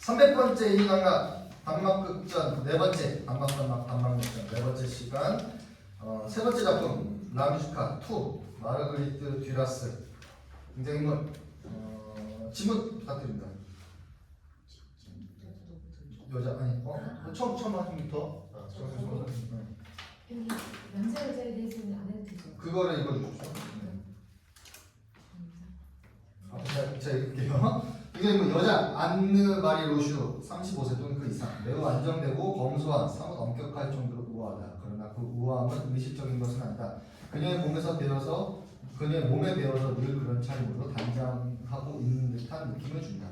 300번째 이강가 단막극전 네 번째 단막극전 네 번째 시간 세 번째 작품 라뮤지카 2 마르그리트 듀라스 등장인물 지문 부탁드립니다. 여자 아니 처음 하시부터 여기 남자 여자에 대해서는 안 해도 되죠? 그거를 읽어주십시오. 제가 읽을게요. 이게 뭐 여자 안느 마리 로슈 35세 또는 그 이상 매우 안정되고 검소한 사뭇 엄격할 정도로 우아하다. 그러나 그 우아함은 의식적인 것은 아니다. 그녀의 몸에 배어서 늘 그런 차림으로 단장하고 있는 듯한 느낌을 준다.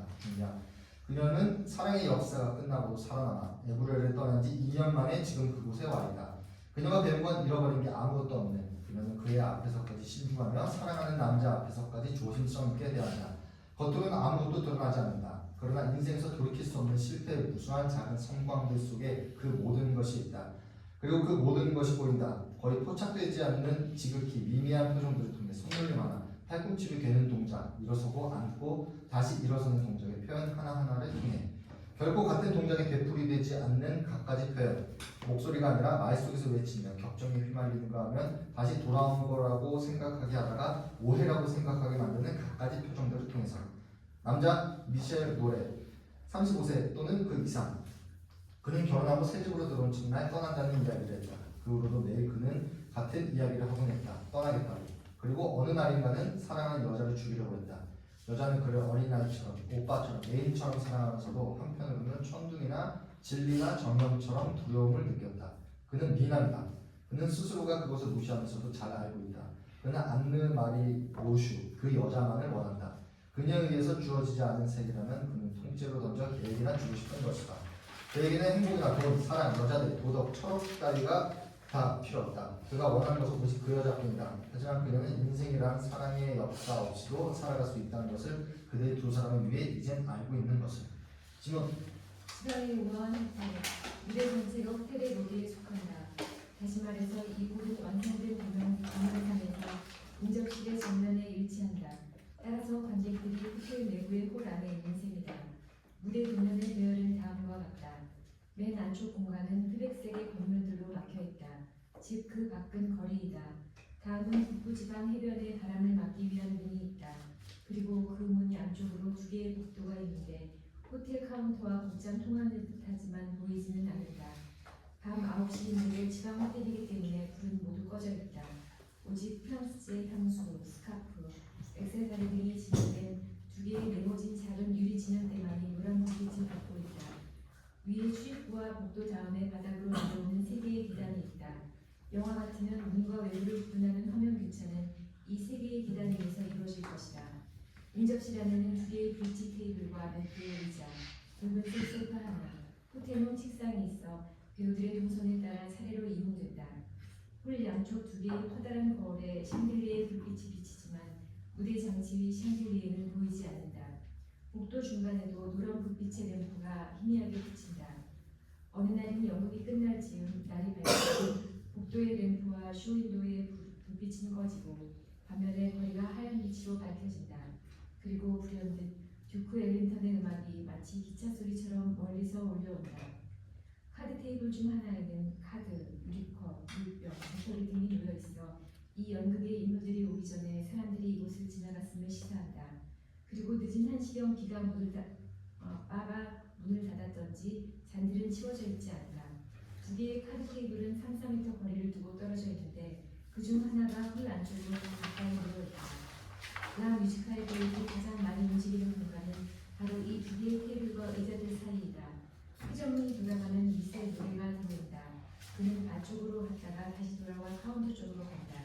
그녀는 사랑의 역사가 끝나고 살아남아 에브레를 떠난 지 2년 만에 지금 그곳에 와 있다. 그녀가 배운 건 잃어버린 게 아무것도 없네. 그녀는 그의 앞에서까지 신중하며 사랑하는 남자 앞에서까지 조심성 있게 대한다. 겉으로는 아무것도 드러나지 않는다. 그러나 인생에서 돌이킬 수 없는 실패의 무수한 작은 성광들 속에 그 모든 것이 있다. 그리고 그 모든 것이 보인다. 거의 포착되지 않는 지극히 미미한 표정들을 통해 손놀림 하나, 팔꿈치를 괴는 동작, 일어서고 앉고 다시 일어서는 동작의 표현 하나하나를 통해 결코 같은 동작이 되풀이되지 않는 갖가지 표현, 목소리가 아니라 말 속에서 외치며 격정에 휘말리는가 하면 다시 돌아온 거라고 생각하게 하다가 오해라고 생각하게 만드는 갖가지 표정들을 통해서 남자 미셸 노레 35세 또는 그 이상 그는 결혼하고 새 집으로 들어온 첫날 떠난다는 이야기를 했다. 그 후로도 매일 그는 같은 이야기를 하곤 했다. 떠나겠다고. 그리고 어느 날인가는 사랑하는 여자를 죽이려고 했다. 여자는 그를 어린아이처럼 오빠처럼 애인처럼 사랑하면서도 한편으로는 천둥이나 진리나 정령처럼 두려움을 느꼈다. 그는 미남이다. 그는 스스로가 그것을 무시하면서도 잘 알고 있다. 그는 안느 마리 로슈 그 여자만을 원한다. 그녀에 의해서 주어지지 않은 세계라면 그는 통째로 던져 계획이나 주고 싶은 것이다. 그에게는 행복이나 돈, 사랑, 여자들, 도덕, 철학 따위가 다 필요 없다. 그가 원하는 것은 오직 그 여자뿐이다. 하지만 그녀는 인생이란 사랑의 역사 없이도 살아갈 수 있다는 것을 그들 두 사람을 위해 이젠 알고 있는 것을. 지금 시간이 우아한 호텔, 무대 전체가 호텔의 로비에 속한다. 다시 말해서 이 홀은 완성된 동영상에서 인접실의 정면에 위치한다. 따라서 관객들이 호텔 내부의 홀 안에 있는 셈이다. 무대 뒷면의 배열은 다음과 같다. 맨 안쪽 공간은 회백색의 건물들로 막혀있다. 즉 그 밖은 거리이다. 다음은 북부지방 해변에 바람을 막기 위한 문이 있다. 그리고 그 문 안쪽으로 두 개의 복도가 있는데 호텔 카운터와 곧장 통하는 듯하지만 보이지는 않는다. 밤 9시인데 지방 호텔이기 때문에 불은 모두 꺼져 있다. 오직 프랑스제 향수, 스카프, 액세서리 등이 진열된 두 개의 네모진 작은 유리 진열대만이 노란 불빛을 받고 있다. 위에 출입구와 복도 다음에 바닥으로 내려오는 세 개의 계단이 있다. 영화 같으면 문과 외부를 구분하는 화면 교차는 이 세 개의 계단 위에서 이루어질 것이다. 인접실 안에는 두 개의 브릿지 테이블과 몇 개의 의자, 붉은색 소파 하나, 호텔용 책상이 있어 배우들의 동선에 따라 차례로 이용된다. 홀 양쪽 두 개의 커다란 거울에 샹들리에의 불빛이 비치지만 무대 장치 위 샹들리에는 보이지 않는다. 복도 중간에도 노란 불빛의 램프가 희미하게 비친다. 어느 날인 연극이 끝날 즈음 날이 밝고 복도의 램프와 쇼윈도의 불빛은 꺼지고 반면에 거리가 하얀 빛으로 밝혀진다. 그리고 불현듯 듀크 앨링턴의 음악이 마치 기차 소리처럼 멀리서 울려온다. 카드 테이블 중 하나에는 카드, 유리컵, 물병, 배터리 등이 놓여있어 이 연극의 인물들이 오기 전에 사람들이 이곳을 지나갔음을 시사한다. 그리고 늦은 1시경 비가 빠바 문을 닫았던지 잔들은 치워져 있지 않다. 두 개의 카드 테이블은 3-4m 거리를 두고 떨어져 있는데 그중 하나가 홀 안쪽으로 가까이 모여있다. 라 뮤지카의 배우들이 가장 많이 움직이는 공간은 바로 이 두 개의 테이블과 의자들 사이이다. 회전문이 돌아가는 미셀 노래가 들린다. 그는 안쪽으로 갔다가 다시 돌아와 카운터 쪽으로 간다.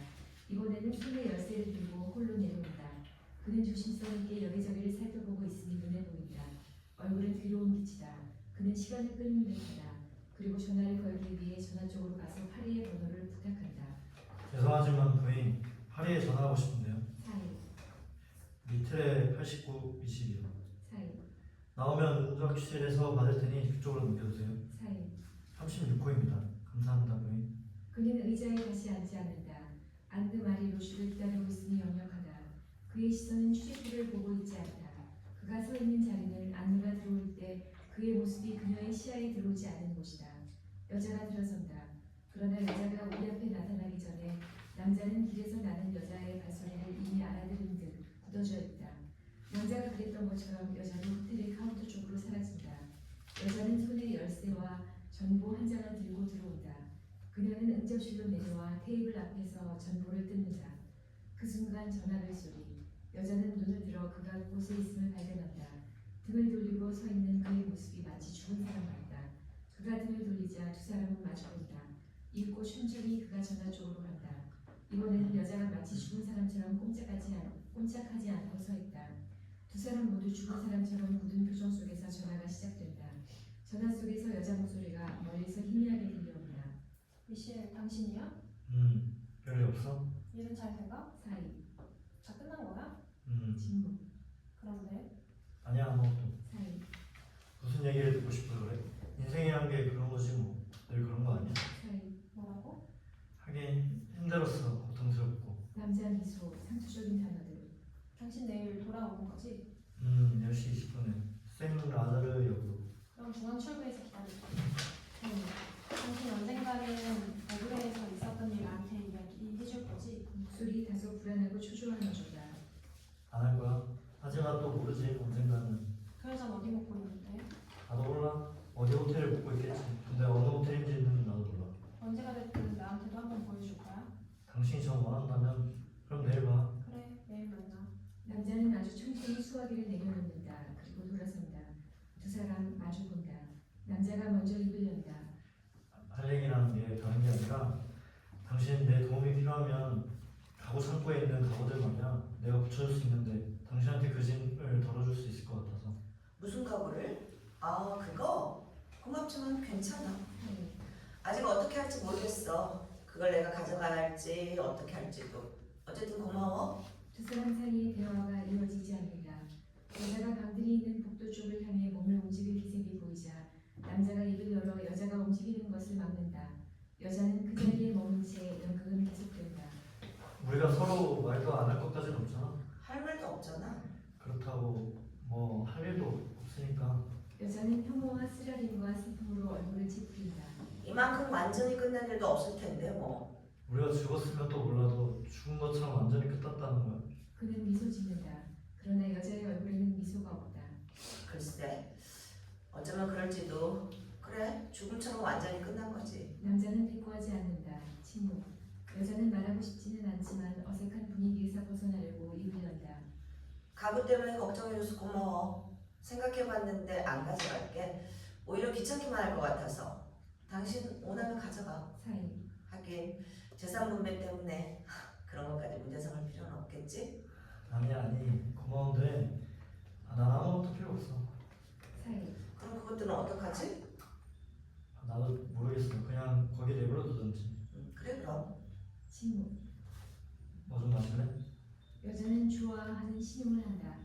이번에는 손에 열쇠를 들고 홀로 내려온다. 그는 조심성 있게 여기저기를 살펴보고 있으니 눈에 보인다. 얼굴은 괴로운 빛이다. 그는 시간을 끄는 듯하다. 그리고 전화를 걸기 위해 전화 쪽으로 가서 파리의 번호를 부탁한다. 죄송하지만 부인, 파리에 전화하고 싶은데요. 사인, 리틀에 89, 20이요. 사인, 나오면 응접실에서 받을 테니 그쪽으로 넘겨주세요. 사인. 36호입니다. 감사합니다, 부인. 그는 의자에 다시 앉지 않는다. 안드 마리 로슈를 기다리고 있으니 역력하다. 그의 시선은 출입구를 보고 있지 않다. 그가 서 있는 자리는 안느가 들어올 때 그의 모습이 그녀의 시야에 들어오지 않은 곳이다. 여자가 들어선다. 그러나 여자가 우리 앞에 나타나기 전에 남자는 길에서 나는 여자의 발소리를 이미 알아들은 듯 굳어져 있다. 남자가 그랬던 것처럼 여자도 호텔의 카운터 쪽으로 사라진다. 여자는 손에 열쇠와 전보 한 장을 들고 들어온다. 그녀는 응접실로 내려와 테이블 앞에서 전보를 뜯는다. 그 순간 전화벨 소리. 여자는 눈을 들어 그가 곳에 있음을 발견한다. 등을 돌리고 서 있는 그의 모습이 마치 죽은 사람 같다. 그가 등을 돌리자 두 사람은 마주본다. 잊고 천천히 그가 전화 쪽으로 간다. 이번에는 여자가 마치 죽은 사람처럼 꼼짝하지 않고 서 있다. 두 사람 모두 죽은 사람처럼 굳은 표정 속에서 전화가 시작된다. 전화 속에서 여자 목소리가 멀리서 희미하게 들려온다. 미셸, 당신이야? 별일 없어? 일은 잘 돼가? 사이. 다 끝난 거야? 침묵. 그런데 아니야 아무것도. 사이. 무슨 얘기를 듣고 싶어서 그래? 인생이란 게 그런 거지 뭐. 늘 그런 거 아니야? 사이. 뭐라고? 하긴 힘들었어. 고통스럽고. 남자 미소. 상투적인 단어들. 당신 내일 돌아오는 거지? 10시 20분에 생라자르역으로. 그럼 중앙 출구에서 기다릴게. 사이. 당신 언젠가는 얼굴에서 있었던 일 나한테 이야기해줄 거지? 목소리 다소 불안하고 초조한 어조다. 안 할 거야? 하지만 또 모르지 언젠가는. 그래서 어디 묵고 있는데? 나도 몰라. 어디 호텔을 묵고 있겠지. 근데 어느 호텔인지는 나도 몰라. 언제가 됐든 나한테도 한번 보여줄 거야? 당신이 정 원한다면 그럼 내일 봐. 그래, 내일 만나. 남자는 아주 천천히 수화기를 내려놓는다. 그리고 돌아선다. 두 사람 마주 본다. 남자가 먼저 입을 연다. 할 얘기라는 게 다른 게 아니라 당신 내 도움이 필요하면 가구 창고에 있는 가구들 말이야. 내가 붙여줄 수 있는데 당신한테 그 짐을 덜어줄 수 있을 것 같아서. 무슨 가구를? 아, 그거? 고맙지만 괜찮아. 사이. 아직 어떻게 할지 모르겠어. 그걸 내가 가져가야 할지 어떻게 할지도. 어쨌든 고마워. 두 사람 사이에 대화가 이어지지 않는다. 여자가 방들이 있는 복도 쪽을 향해 몸을 움직일 기색이 보이자 남자가 입을 열어 여자가 움직이는 것을 막는다. 여자는 그 자리에 머문 채 연극은 계속된다. 우리가 서로 말도 안 할 것까지는 없잖아. 할 말도 없잖아. 그렇다고 뭐 할 일도 없으니까. 여자는 혐오와 쓰라림과 슬픔으로 얼굴을 찌푸린다. 이만큼 완전히 끝난 일도 없을 텐데 뭐. 우리가 죽었으면 또 몰라도 죽은 것처럼 완전히 끝났다는 거야. 그는 미소 짓는다. 그러나 여자의 얼굴에는 미소가 없다. 글쎄. 어쩌면 그럴지도. 그래, 죽음처럼 완전히 끝난 거지. 남자는 대꾸하지 않는다. 침묵. 여자는 말하고 싶지는 않지만 어색한 분위기에서 벗어나려고 입을 연다. 가구 때문에 걱정해줘서 고마워. 생각해봤는데 안 가져갈게. 오히려 귀찮기만 할 것 같아서. 당신 원하면 가져가. 사이. 하긴 재산 분배 때문에 그런 것까지 문제 삼을 필요는 없겠지? 아니 고마운데 난 아무것도 필요 없어. 사이. 그럼 그것들은 어떡하지? 나도 모르겠어. 그냥 거기 내버려두든지. 그래 그럼. 침묵. 뭐 좀 마실래? 여자는 좋아하는 신용을 한다.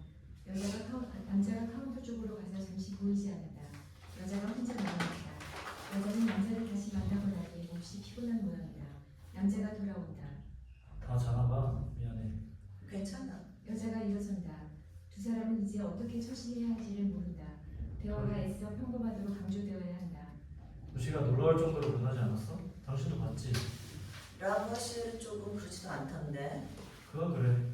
남자가 카운터 쪽으로 가서 잠시 보이지 않는다. 여자가 혼자 남아있다. 여자는 남자를 다시 만나고 나니 몹시 피곤한 모양이다. 남자가 돌아온다. 다 자나봐. 미안해. 괜찮아. 여자가 일어선다. 두 사람은 이제 어떻게 처신해야 할지를 모른다. 대화가 애써 평범하도록 강조되어야 한다. 도시가 놀라울 정도로 변하지 않았어? 당신도 봤지? 라버실 쪽은 그렇지도 않던데. 그건 그래.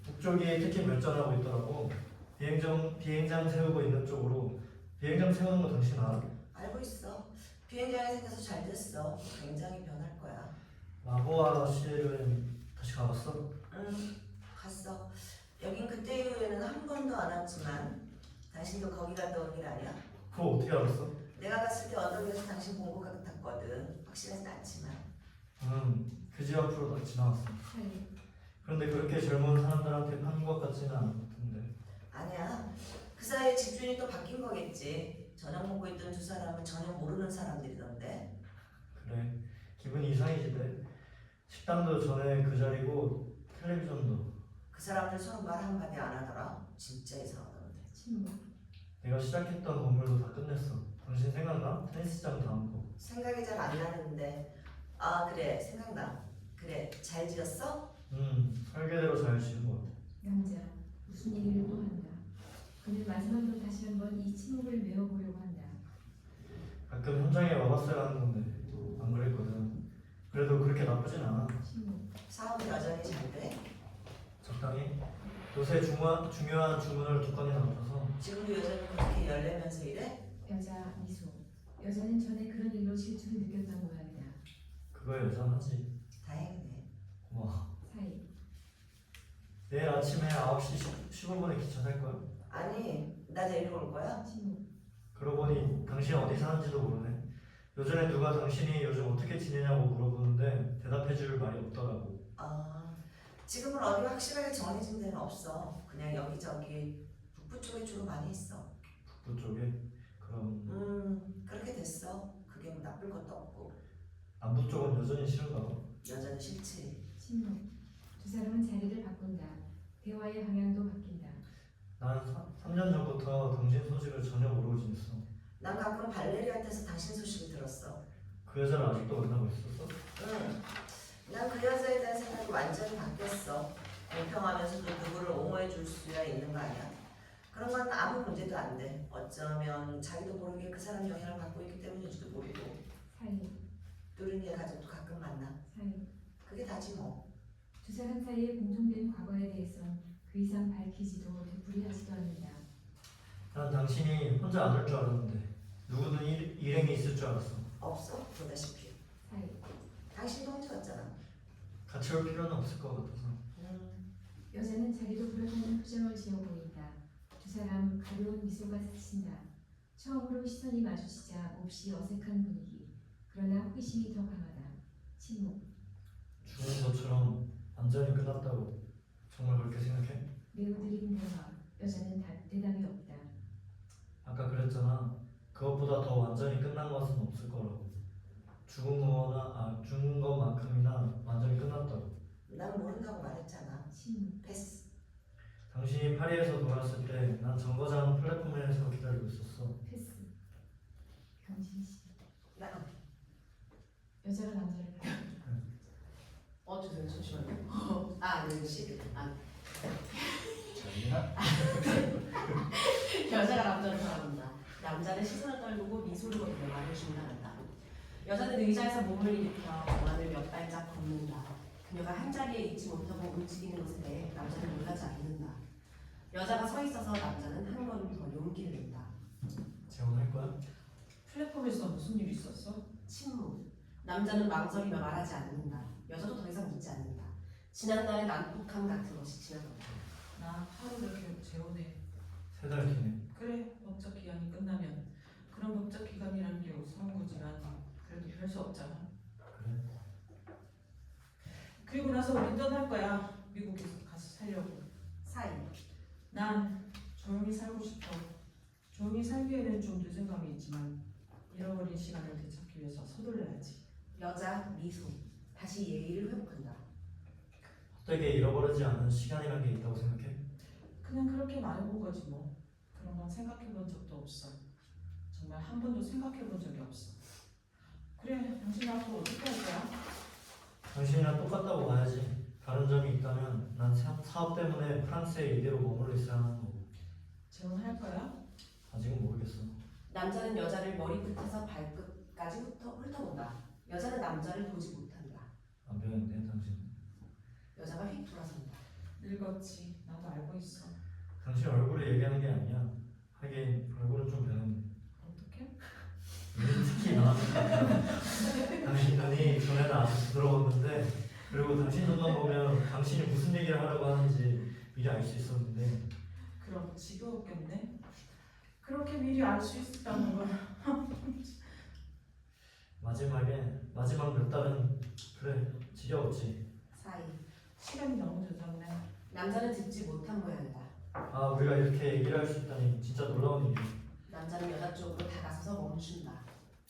북쪽이 특히 발전하고 있더라고. 비행장 세우고 있는 쪽으로. 비행장 세우는 거 당신 알아? 알고 있어. 비행장이 생겨서 잘 됐어. 굉장히 변할 거야. 라보아 실은 다시 가봤어? 응, 갔어. 여긴 그때 이후에는 한 번도 안 왔지만 당신도 거기 갔다 온 일 아니야? 그거 어떻게 알았어? 내가 갔을 때 언덕에서 당신 본 것 같았거든. 확실하진 않지만. 그 집 앞으로 다 지나갔어. 사이. 그런데 그렇게 젊은 사람들한테 파는 것 같지는 않던데. 아니야. 그 사이에 집주인이 또 바뀐 거겠지. 저녁 먹고 있던 두 사람은 전혀 모르는 사람들이던데. 그래. 기분이 이상해지대. 식당도 전에 그 자리고 텔레비전도. 그 사람들 서로 말 한마디 안 하더라. 진짜 이상하던데. 침묵. 내가 시작했던 건물도 다 끝냈어. 당신 생각나? 테니스장 다음고. 생각이 잘 안 나는데. 아 그래 생각나. 그래 잘 지었어? 설계대로 잘 지은 거야. 남자. 무슨 얘기를 또 한다. 그는 마지막으로 다시 한번 이 침묵을 메워보려고 한다. 적당히. 요새 중요한 주문을 두 건이나 맡아서 지금도 여자는 그렇게 열내면서 이래? 여자 미소. 여자는 전에 그런 일로 질투를 느꼈던 모양이다. 그거에 여전하지. 다행이네. 고마워. 사이. 내일 아침에 9시 15분에 기차 탈 거야. 아니, 나 데리러 올 거야? 침묵. 그러고 보니 당신이 어디 사는지도 모르네. 요전에 누가 당신이 요즘 어떻게 지내냐고 물어보는데 대답해 줄 말이 없더라고. 아, 지금은 어디 확실하게 정해진 데는 없어. 그냥 여기저기 북부 쪽에 주로 많이 있어. 북부 쪽에. 그럼 그렇게 됐어. 그게 뭐 나쁠 것도 없고. 남부 쪽은 여전히 싫은가 봐. 여자는 싫지. 침묵. 두 사람은 자리를 바꾼다. 대화의 방향도 바뀐다. 난 3년 전부터 당신 소식을 전혀 모르고 지냈어. 난 가끔 발레리한테서 당신 소식을 들었어. 그 여자를 아직도 만나고 있었어? 응. 난 그 여자에 대한 생각이 완전히 바뀌었어. 공평하면서도 누구를 옹호해 줄 수야 있는 거 아니야? 그런 건 아무 문제도 안 돼. 어쩌면 자기도 모르게 그 사람 영향을 받고 있기 때문인지도 모르고. 사이. 뚜린이의 가족도 가끔 만나. 사이. 그게 다지 뭐. 두 사람 사이에 공통된 과거에 대해선 그 이상 밝히지도 되풀이하지도 않는다. 난 당신이 혼자 안 올 줄 알았는데 누구든 일행이 있을 줄 알았어. 없어? 보다시피. 사이. 당신도 혼자 왔잖아. 같이 올 필요는 없을 것 같아서. 여자는 자기도 그렇다는 표정을 지어 보인다. 두 사람 가벼운 미소가 스친다. 처음으로 시선이 마주치자 몹시 어색한 분위기. 그러나 호기심이 더 강하다. 침묵. 죽은 것처럼 완전히 끝났다고 정말 그렇게 생각해? 매우 느린 대화. 여자는 대답이 없다. 아까 그랬잖아. 그것보다 더 완전히 끝난 것은 없을 거라고. 죽은 것만큼이나 완전히 끝났다고. 난 모른다고 말했잖아. 침묵. 패스. 당신이 파리에서 돌아왔을 때 난 정거장 플랫폼에서 기다리고 있었어. 패스. 강진 씨. 나 여자가 남자를 바라본다. 죄송해요. 잠시만요. 네, 재미나? 여자가 남자를 바라본다. 남자는 시선을 떨구고 미소를 건네 말을 중단한다. 여자는 의자에서 몸을 일으켜 공안을 몇 발짝 걷는다. 그녀가 한 자리에 있지 못하고 움직이는 것에 대해 남자는 놀라지 않는다. 여자가 서 있어서 남자는 한 걸음 더 용기를 낸다. 재혼할 거야? 플랫폼에서 무슨 일 있었어? 침묵. 남자는 망설이며 말하지 않는다. 여자도 더 이상 묻지 않는다. 지난날의 난폭함 같은 것이 지나간다. 나 하루를 재혼해. 3달 뒤네. 그래, 법적 기간이 끝나면. 그런 법적 기간이라는 게 우스운 거지만 그래도 별 수 없잖아. 그래? 그리고 나서 우린 떠날 거야. 미국에 가서 살려고. 사이. 난 조용히 살고 싶어. 조용히 살기에는 좀 늦은 감이 있지만 잃어버린 시간을 되찾기 위해서 서둘러야지. 여자 미소. 다시 예의를 회복한다. 헛되게 잃어버리지 않은 시간이란 게 있다고 생각해? 그냥 그렇게 말해본 거지 뭐. 그런 건 생각해본 적도 없어. 정말 한 번도 생각해본 적이 없어. 그래, 당신 앞으로 어떻게 할 거야? 당신이랑 똑같다고 봐야지. 다른 점이 있다면 난 사업 때문에 프랑스에 이대로 머물러 있어야 하는 거고. 재혼할 거야? 아직은 모르겠어. 남자는 여자를 머리끝에서 발끝까지 훑어본다. 여자는 남자를 보지 못한다. 안 변했네 당신. 여자가 휙 돌아선다. 늙었지. 나도 알고 있어. 당신 얼굴을 얘기하는 게 아니야. 하긴 얼굴은 좀 변했네. 어떻게? 눈이 특히 나. 당신 눈이 전에는 아주 부드러웠는데 그리고 당신 눈만 보면 당신이 무슨 얘기를 하려고 하는지 미리 알 수 있었는데 그럼 지겨웠겠네. 그렇게 미리 알 수 있었다는 걸. 마지막 몇 달은 그래 지겨웠지. 사이. 시간이 너무 늦었네. 남자는 듣지 못한 모양이다. 아 우리가 이렇게 얘기를 할 수 있다니 진짜 놀라운 일이야. 남자는 여자 쪽으로 다가서서 멈춘다.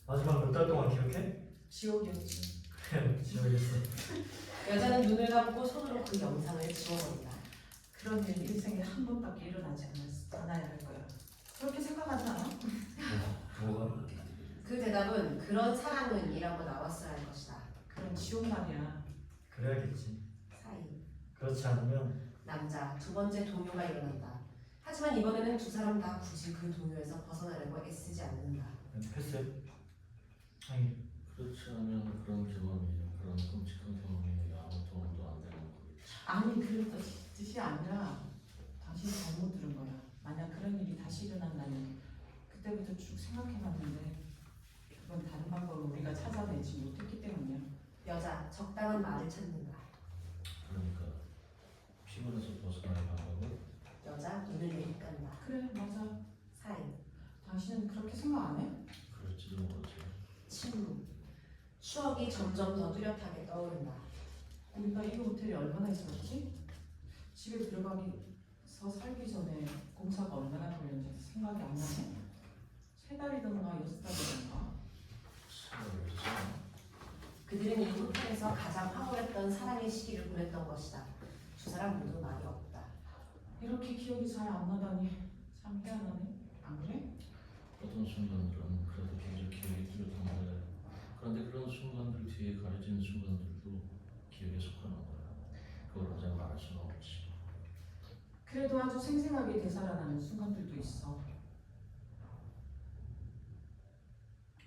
마지막 몇 달 동안 기억해? 지옥이었지. 그래 지워야겠어. 여자는 눈을 감고 손으로 그 영상을 지워버린다. 그런 일 일생에 한 번밖에 일어나지 않아야 할 거야. 그렇게 생각하지 않아? 뭐가? 그 대답은 그런 사랑은 이라고 나왔어야 할 것이다. 그런 지옥 말이야. 그래야겠지. 사이. 그렇지 않으면 남자 두 번째 동요가 일어난다. 하지만 이번에는 두 사람 다 굳이 그 동요에서 벗어나려고 애쓰지 않는다. 패스해. 아니 그렇지 않으면 그런 경험이 그런 끔찍한 경험이 아무 도움도 안 되는 거겠지. 아니 그래도 진짜 뜻이 아니라 당신이 잘못 들은 거야. 만약 그런 일이 다시 일어난다면 그때부터 쭉 생각해봤는데 그건 다른 방법을 우리가 찾아내지 못했기 때문이야. 여자, 적당한 말을 찾는다. 그러니까 피곤해서 벗어나는 방법은 여자, 눈을 내리깐다. 그래 맞아. 사인, 당신은 그렇게 생각 안 해? 그럴지도 모르지. 침묵. 추억이 점점 더 뚜렷하게 떠오른다. 우리가 이 호텔에 얼마나 있었지? 집에 들어가기서 살기 전에 공사가 얼마나 걸렸는지 생각이 안 나네? 3달이던가 6달이던가. 세월이지. 그들은 이 호텔에서 가장 황홀했던 사랑의 시기를 보냈던 것이다. 두 사람 모두 말이 없다. 이렇게 기억이 잘 안 나다니 참 희한하네. 안 그래? 어떤 순간들은 그래도 계속 기억이 뚜렷한데 그런데 그런 순간들 뒤에 가려지는 순간들도 기억에 속하는 거야. 그걸 어제 말할 수는 없지. 그래도 아주 생생하게 되살아나는 순간들도 있어.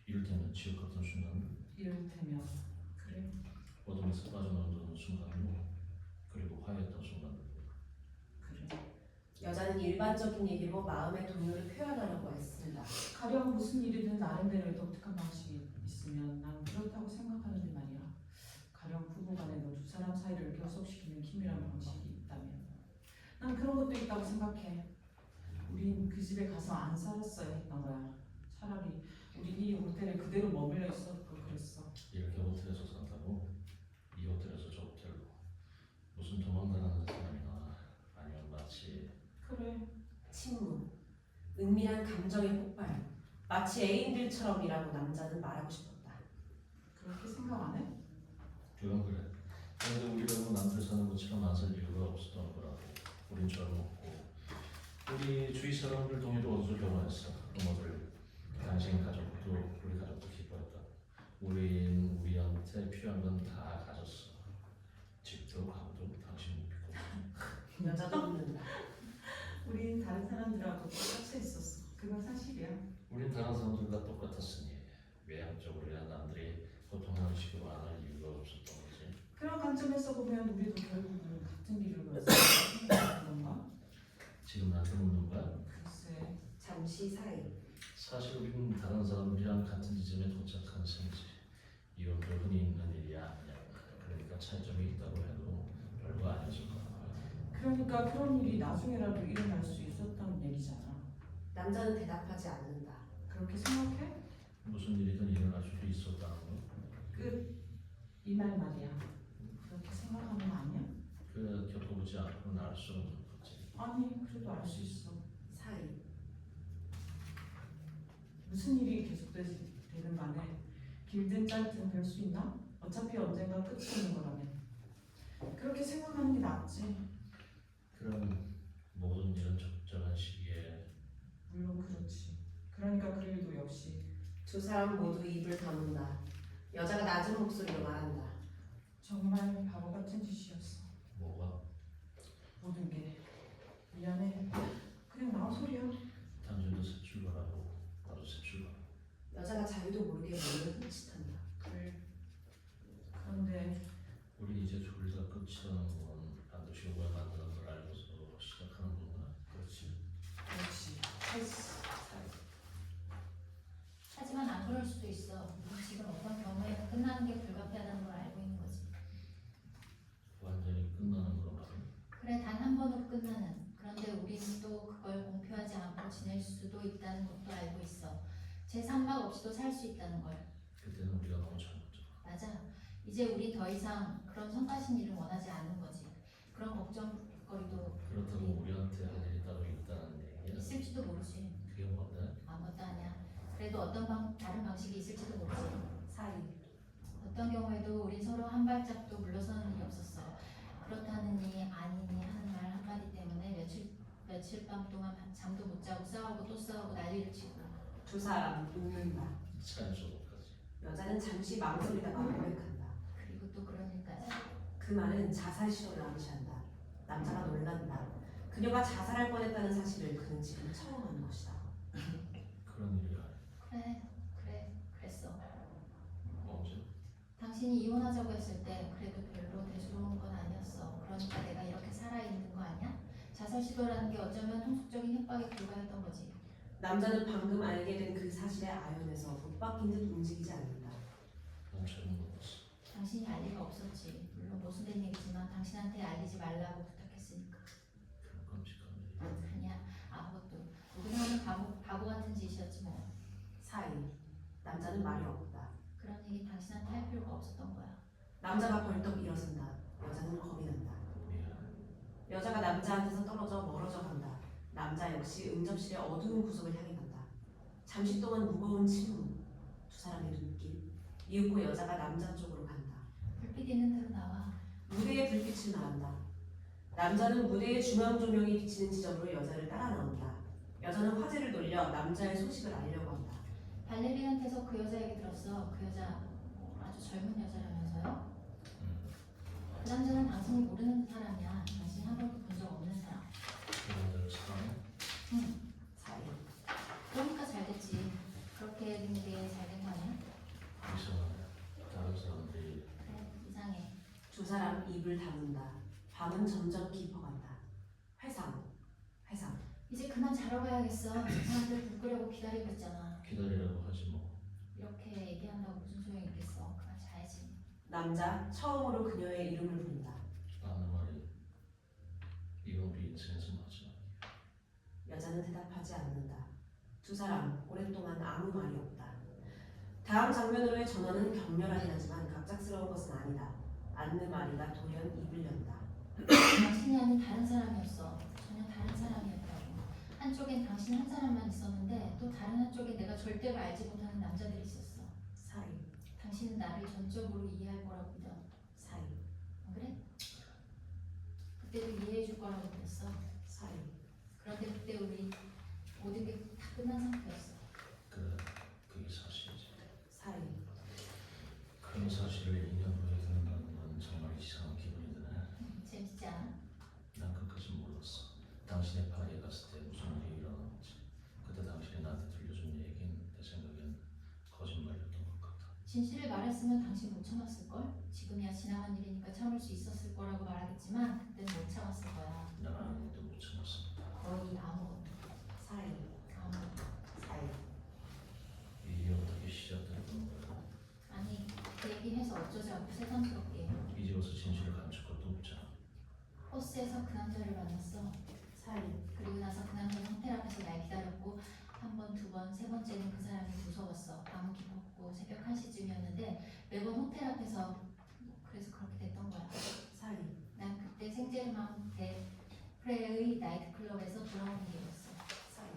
이를테면 지옥 같은 순간들, 이를테면 그래. 어둠에서 빠져나오는 순간들, 그리고 화해했던 순간들도. 그래. 여자는 일반적인 얘기로 마음의 동요를 표현하려고 했습니다. 가령 무슨 일이든 나름대로의 독특한 방식이 있으면 난 그렇다고 생각하는데 말이야. 가령 부부간에도 두 사람 사이를 결속시키는 기밀한 방식이 있다면 난 그런 것도 있다고 생각해. 우린 그 집에 가서 안 살았어야 했던 거야. 차라리 우린 이 호텔에 그대로 머물러 있어도 그랬어. 이렇게 호텔에서 산다고? 이 호텔에서 저 호텔로? 무슨 도망가는 사람이나 아니면 마치 그래. 침묵. 은밀한 감정의 폭발. 마치 애인들처럼이라고 남자는 말하고 싶었다. 그렇게 생각 안 해? 그건 그래. 그런데 우리라고 남들 사는 것처럼 안 살 이유가 없었던 거라고. 우린 젊었고 우리 주위 사람들 동의도 얻어서 결혼했어. 부모들, 당신 가족도 우리 가족도 기뻐했다. 우린 우리한테 필요한 건 다 가졌어. 집도 가구도 당신 못 비고. 여자도 묻는다. 우린 다른 사람들하고 똑같이 있었어. 그건 사실이야. 우린 다른 사람들과 똑같았으니 외향적으로야 남들이 보통한 식으로 안 할 이유가 없었던 거지. 그런 관점에서 보면 우리도 결국은 같은 길을 걸었어. 그런가? 지금 나한테 묻는 거야? 글쎄. 잠시 사이. 사실 우리는 다른 사람들이랑 같은 지점에 도착한 셈이지. 이건 또 흔히 있는 일이야 아니야. 그러니까 차이점이 있다고 해도 별거 아니었을 거야. 그러니까 그런 일이 나중에라도 일어날 수 있었다는 얘기잖아. 남자는 대답하지 않는다. 그렇게 생각해? 무슨 일이든 일어날 수도 있었다는 거. 끝. 이 말 말이야. 그렇게 생각하는 거 아니야? 그 겪어보지 않고는 알 수 없는 거지. 아니, 그래도 알 수 있어. 사이. 무슨 일이 계속되든 간에 길든 짧든 별 수 있나? 어차피 언젠가 끝이 있는 거라면. 그렇게 생각하는 게 낫지. 그럼 모든 일은 적절한 시기에 물론 그렇지. 그러니까 그 일도 역시 두 사람 모두 입을 다문다. 여자가 낮은 목소리로 말한다. 정말 바보 같은 짓이었어. 뭐가 모든 게. 미안해. 그냥 나온 소리야. 당신도 새 출발하고 나도 새 출발. 여자가 자기도 모르게 몸을 흠칫한다. 그래. 그런데 우리 이제 둘 다 끝이라는 건 반드시 오해 만드는 걸 알고서 시작하는 건가? 그렇지. 그렇지. 하지만 안 그럴 수도 있어. 지금 어떤 경우에는 끝나는 게 불가피하다는 걸 알고 있는 거지. 완전히 끝나는 건가? 그래, 단 한 번으로 끝나는. 그런데 우리는 또 그걸 공표하지 않고 지낼 수도 있다는 것도 알고 있어. 제3막 없이도 살 수 있다는 걸. 그때는 우리가 너무 잘못했잖아. 맞아. 이제 우리 더 이상 그런 성가신 일을 원하지 않는 거지. 그런 걱정거리도 그렇다고 우리한테 할 일이 따로 있다는 얘기야? 있을지도 모르지. 그게 뭔데? 아무것도 아니야. 그래도 어떤 다른 방식이 있을지도 모르지. 사이. 어떤 경우에도 우린 서로 한 발짝도 물러서는 일이 없었어. 그렇다느니 아니니 하는 말 한마디 때문에 며칠 밤 동안 잠도 못 자고 싸우고 또 싸우고 난리를 치고. 두 사람 웃는다. 자연스럽까지. 여자는 잠시 망설이다가 고백한다. 그리고 또 그런 일까지. 그 말은 자살 시도를 암시한다. 남자가 놀란다. 그녀가 자살할 뻔했다는 사실을 그는 지금 처음 아는 것이다. 그런 일이야. 그랬어. 언제? 당신이 이혼하자고 했을 때 그래도 별로 대수로운 건 아니었어. 그러니까 내가 이렇게 살아있는 거 자살 시도라는 게 어쩌면 통속적인 협박에 불과했던 거지. 남자는 방금 알게 된 그 사실에 아연해서 못 바뀐 듯 움직이지 않는다. 난 잘못 몰랐어. 당신이 알 리가 없었지. 물론 모순된 얘기지만 당신한테 알리지 말라고 부탁했으니까. 그런 끔찍한 일이. 아니야, 아무것도. 누구나 하는 바보 같은 짓이었지 뭐. 사이. 남자는 말이 없다. 그런 얘기 당신한테 할 필요가 없었던 거야. 남자가 벌떡 일어선다. 여자는 겁이 난다. 미안. 여자가 남자한테서 떨어져 멀어져 간다. 남자 역시 응접실의 어두운 구석을 향해 간다. 잠시 동안 무거운 침묵. 두 사람의 눈길. 이윽고 여자가 남자 쪽으로 간다. 불빛 있는 데로 나와. 무대에 불빛을 말한다. 남자는 무대의 중앙 조명이 비치는 지점으로 여자를 따라 나온다. 여자는 화제를 돌려 남자의 소식을 알려고 한다. 발레리한테서 그 여자 얘기 들었어. 그 여자 아주 젊은 여자라면서요? 그 남자는 당신이 모르는 사람이야. 당신이 한 번도 본 적 없는 사람. 그 여자를 사랑해? 응. 사이. 그러니까 잘 됐지. 그렇게 된 게 잘 된 거 아니야? 이상하네. 다른 사람들이 그래, 이상해. 두 사람 입을 다문다. 밤은 점점 깊어간다. 회상. 회상. 이제 그만 자러 가야겠어. 사람들 불 끄려고 기다리고 있잖아. 기다리라고 하지 뭐. 이렇게 얘기한다고 무슨 소용이 있겠어. 그만 자야지. 남자 처음으로 그녀의 이름을 부른다. 나는 말이 이건 우리 인생에서 마지막이야. 여자는 대답하지 않는다. 두 사람 오랫동안 아무 말이 없다. 다음 장면으로의 전화는 격렬하긴 하지만 갑작스러운 것은 아니다. 안느마리가 돌연 입을 연다. 당신이 아닌 다른 사람이었어. 전혀 다른 사람이었다고. 한쪽엔 당신 한 사람만 있었는데 또 다른 한쪽에 내가 절대로 알지 못하는 남자들이 있었어. 사이. 당신은 나를 전적으로 이해할 거라고 믿어. 사이. 안 그래? 그때도 이해해 줄 거라고 믿었어. 사이. 그런데 그때 우리 모든 게 다 끝난 상태였어. 그래, 그게 사실이지. 사이. 그런 사실을 2년 후에 듣는다는 건 정말 이상한 기분이 드네. 재밌지 않아? 난 끝까지 몰랐어. 당신이 파리에 갔을 때 무슨 일이 일어났는지. 그때 당신이 나한테 들려준 얘기는 내 생각엔 거짓말이었던 것 같아. 진실을 말했으면 당신 못 참았을걸? 지금이야 지나간 일이니까 참을 수 있었을 거라고 말하겠지만 그때는 못 참았을 거야. 난 아무것도 못 참았어. 거의 아무것도. 사이. 아무것도. 사이. 이 일이 어떻게 시작됐던 거야? 아니 그 얘기해서 어쩌자고 새삼스럽게. 이제 와서 진실을 감출 것도 없잖아. 버스에서 그 남자를 만났어. 사이. 그리고 나서 그 남자는 호텔 앞에서 날 기다렸고 한 번, 두 번, 세 번째는 그 사람이 무서웠어. 밤은 깊었고 새벽 1시쯤이었는데 매번 호텔 앞에서 그래서 그렇게 됐던 거야. 사이. 난 그때 생제르망 대 프레의 나이트클럽에서 돌아오는 길이었어. 사이.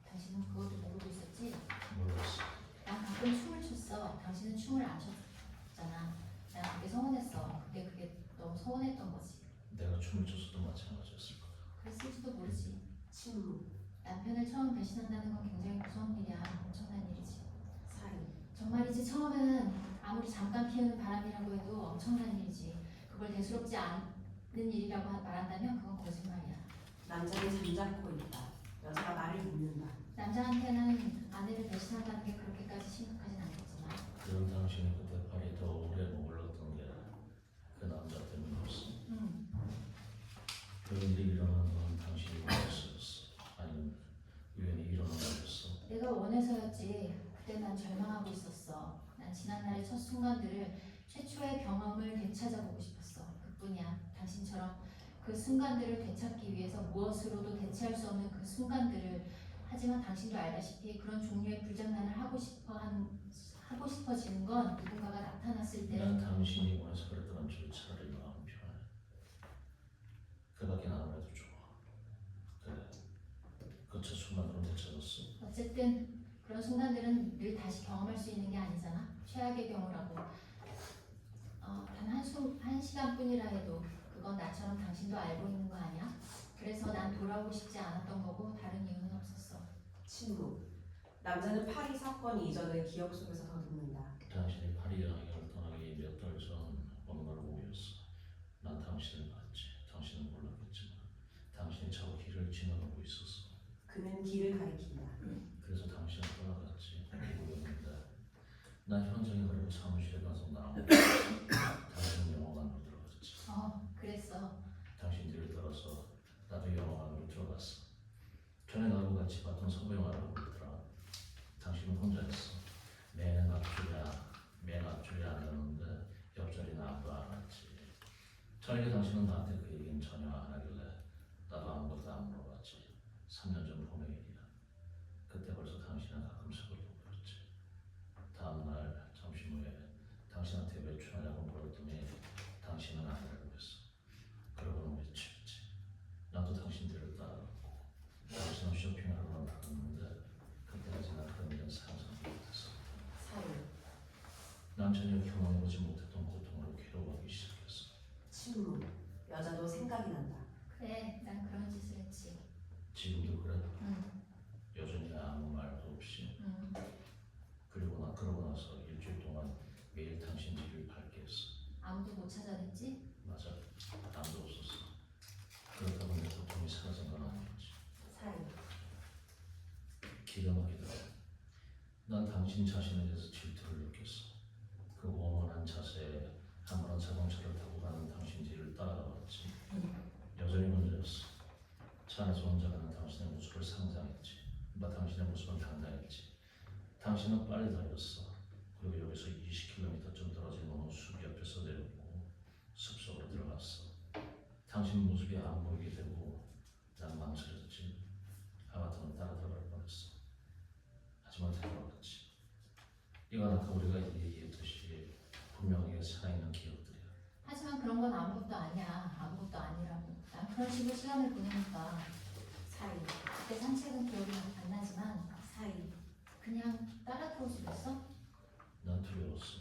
당신은 그것도 모르고 있었지? 몰랐어. 난 가끔 춤을 췄어. 당신은 춤을 안 췄잖아. 난 그게 서운했어. 근데 그게 너무 서운했던 거지. 내가 춤을 췄어도 마찬가지였을 거야. 그랬을지도 모르지. 침묵. 남편을 처음 배신한다는 건 굉장히 무서운 일이야. 엄청난 일이지. 사이. 정말이지 처음에는 아무리 잠깐 피우는 바람이라고 해도 엄청난 일이지. 그걸 대수롭지 않은 일이라고 말한다면 그건 거짓말이야. 남자는 잠자코 있다. 여자가 말을 묻는다. 남자한테는 아내를 배신한다는 게 그렇게까지 심각하진 않겠지만 그럼 당신이 그때 파리에 더 오래 머물렀던 게 그 남자 때문이었어. 그런 일이 일어나는 건 당신이 원해서였어? 아니면 우연히 일어난 거였어? 내가 원해서였지. 그때 난 절망하고 있었어. 난 지난날의 첫 순간들을 최초의 경험을 되찾아보고 싶었어. 그뿐이야. 당신처럼 그 순간들을 되찾기 위해서 무엇으로도 대체할 수 없는 그 순간들을. 하지만 당신도 알다시피 그런 종류의 불장난을 하고 싶어지는 건 누군가가 나타났을 때. 난 당신이 원해서 그랬던 줄 차라리 마음 편해. 그밖에 아무래도 좋아. 그래. 그 첫 순간으로 되찾았어. 어쨌든 그런 순간들은 늘 다시 경험할 수 있는 게 아니잖아. 최악의 경우라고. 단 한 시간뿐이라 해도 그건 나처럼 당신도 알고 있는 거 아니야? 그래서 난 돌아오고 싶지 않았던 거고 다른 이유는 없었어. 침묵. 남자는 파리 사건 이전을 기억 속에서 더듬는다. 당신이 파리 여행을 떠나기 몇 달 전 어느 날 오후였어. 난 당신을 봤지. 당신은 몰랐겠지만 당신이 저 길을 지나가고 있었어. 그는 길을 가리킨다. 그래서 당신은 떠나갔지. 모르겠는데 난 현장에 가려고 사무실에 가서 나오고 당신은 영화관으로 들어갔지. 그랬어. 당신 뒤를 따라서 나도 영화관으로 들어갔어. 전에 나하고 같이 봤던 서부영화라고 그러더라. 당신은 혼자였어. 맨 앞줄에 앉았는데 옆자리는 아무도 안 왔지. 저녁에 당신은 나한테 그 얘기는 전혀 안 하길래 나도 아무것도 안 물어봤지. 3년 전 봄의 일이야. 그때 벌써 당신은 가끔 속을 돋보였지. 다음날 점심 후에 당신한테 외출하냐고 물었더니 당신은 아니라고 했어. 그러고는 외출했지. 나도 당신 뒤를 따라갔고 당신은 쇼핑하러 나갔는데 그때까지 난 그런 일은 상상도 못했어. 사유. 난 전혀 경험해보지 못했던 고통으로 괴로워하기 시작했어. 침묵. 여자도 생각이 난다. 그래, 난 그런 짓을 했지. 지금도 그래? 응, 여전히 아무 말도 없이. 응. 그러고 나서 일주일 동안 매일 당신 뒤를 밟게 했어. 아무도 못 찾아냈지? 맞아. 아무도 없었어. 그렇다고 내 고통이 사라진 건 아니었지. 사유. 기가 막히더라. 난 당신 자신에 대해서 질투를 느꼈어. 그 원원한 자세에 아무런 자동차를 타고 가는 당신 뒤를 따라가봤지. 여전히 문제였어. 차 안에서 혼자 가는 당신의 모습을 상상했지. 당신의 모습은 당당했지. 당신은 빨리 달렸어. 그리고 여기서 20km쯤 떨어진 어느 숲 옆에서 내렸고 숲속으로 들어갔어. 당신 모습이 안 보이게 되고 난 망설였지. 하마터면 따라 들어갈 뻔했어. 하지만 되돌아갔지. 이건 아까 우리가 얘기했듯이 분명히 살아있는 기억들이야. 하지만 그런 건 아무것도 아니야. 아무것도 아니라고. 난 그런 식으로 시간을 보내니까. 사유. 그때 산책은 기억이 안 나지만 사유. 그냥 따라들어오지 그랬어? 난 두려웠어.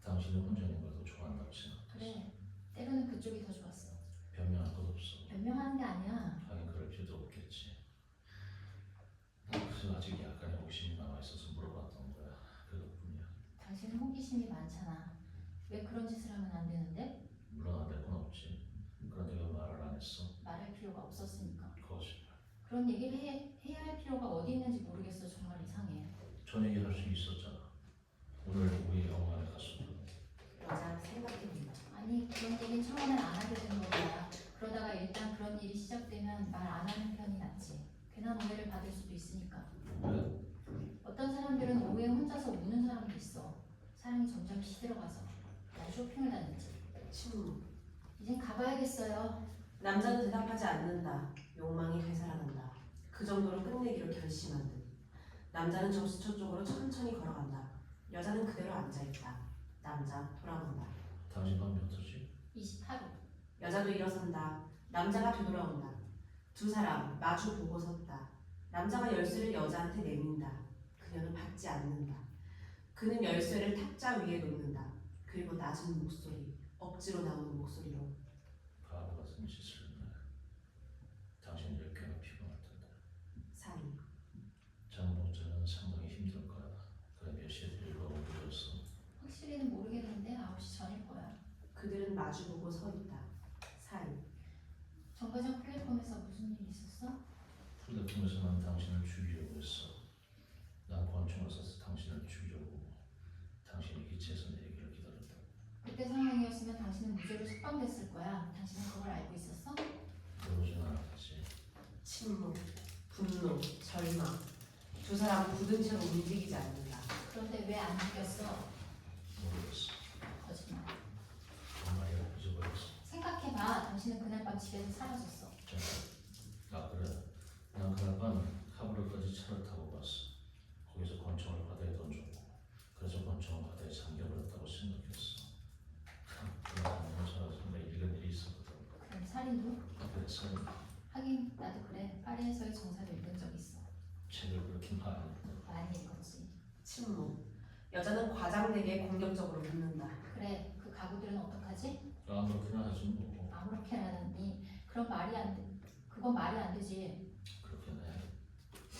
당신이 혼자 있는 걸 더 좋아한다고 생각했어. 그래. 때로는 그쪽이 더 좋았어. 변명할 것 없어. 변명하는 게 아니야. 하긴 그럴 필요도 없겠지. 난 그래서 아직 약간의 호기심이 남아있어서 물어봤던 거야. 그것뿐이야. 당신은 호기심이 많잖아. 왜 그런 짓을 하면 안 되는데? 물론 안 될 건 없지. 그런데 왜 말을 안 했어? 말할 필요가 없었으니까. 거짓말. 그런 얘기를 해야 할 필요가 어디 있는지 모르겠어. 정말 이상해. 전 얘기할 수 있었잖아. 오늘 우리 영화에 갔었거든. 여자 생각해본다. 아니 그런 얘기는 처음에는 안 하게 되는 거야. 그러다가 일단 그런 일이 시작되면 말 안 하는 편이 낫지. 괜한 오해를 받을 수도 있으니까. 왜? 어떤 사람들은 오후에 혼자서 우는 사람도 있어. 사랑이 점점 시들어가서. 난 쇼핑을 다녔지. 침묵. 이젠 가봐야겠어요. 남자는 대답하지 않는다. 욕망이 되살아난다. 그 정도로 끝내기로 결심한 듯. 남자는 점수처 쪽으로 천천히 걸어간다. 여자는 그대로 앉아있다. 남자 돌아본다. 당신 방 몇 호지? 28호. 여자도 일어선다. 남자가 되돌아온다. 두 사람 마주 보고 섰다. 남자가 열쇠를 여자한테 내민다. 그녀는 받지 않는다. 그는 열쇠를 탁자 위에 놓는다. 그리고 낮은 목소리, 억지로 나오는 목소리로 바보 같은 짓을 했네. 당신 일 꽤나 피곤할 텐데. 사이. 잠 못 자면 상당히 힘들 거야. 그래 몇 시에 데리러 오셨어? 확실히는 모르겠는데 9시 전일 거야. 그들은 마주보고 서 있다. 사이. 정거장 플랫폼에서 무슨 일 있었어? 플랫폼에서 난 당신을 죽이려고 했어. 난 권총을 쏴서 당신을 죽이려고. 당신이 기체에서 내 얘기를 기다렸다. 그때 상황이었으면 당신은 무죄로 석방됐을 거야. 당신은 그걸 알고 있었어? 모르진 않았지. 침묵, 분노, 절망. 두 사람은 굳은 채로 움직이지 않는다. 그런데 왜 안 죽였어? 모르겠어. 거짓말. 정말이야 잊어버렸어. 생각해봐. 당신은 그날 밤 집에서 사라졌어. 아 그래. 난 그날 밤 하브르까지 차를 타고 갔어. 거기서 권총을 바다에 던졌고 그래서 권총은 바다에 잠겨버렸다고 생각했어. 그날 밤에 살아서 내 읽은 일이 있었거든. 그럼 살인도? 그래서 하긴 나도 그래. 파리에서의 정사를 읽은 적 있어. 책을 그렇게 많이 읽다. 많이 읽었지. 침묵. 여자는 과장되게 공격적으로 묻는다. 그래. 그 가구들은 어떡하지? 아무렇게나 하지 뭐. 아무렇게라니. 그건 말이 안 돼. 그건 말이 안 되지. 그렇긴 해.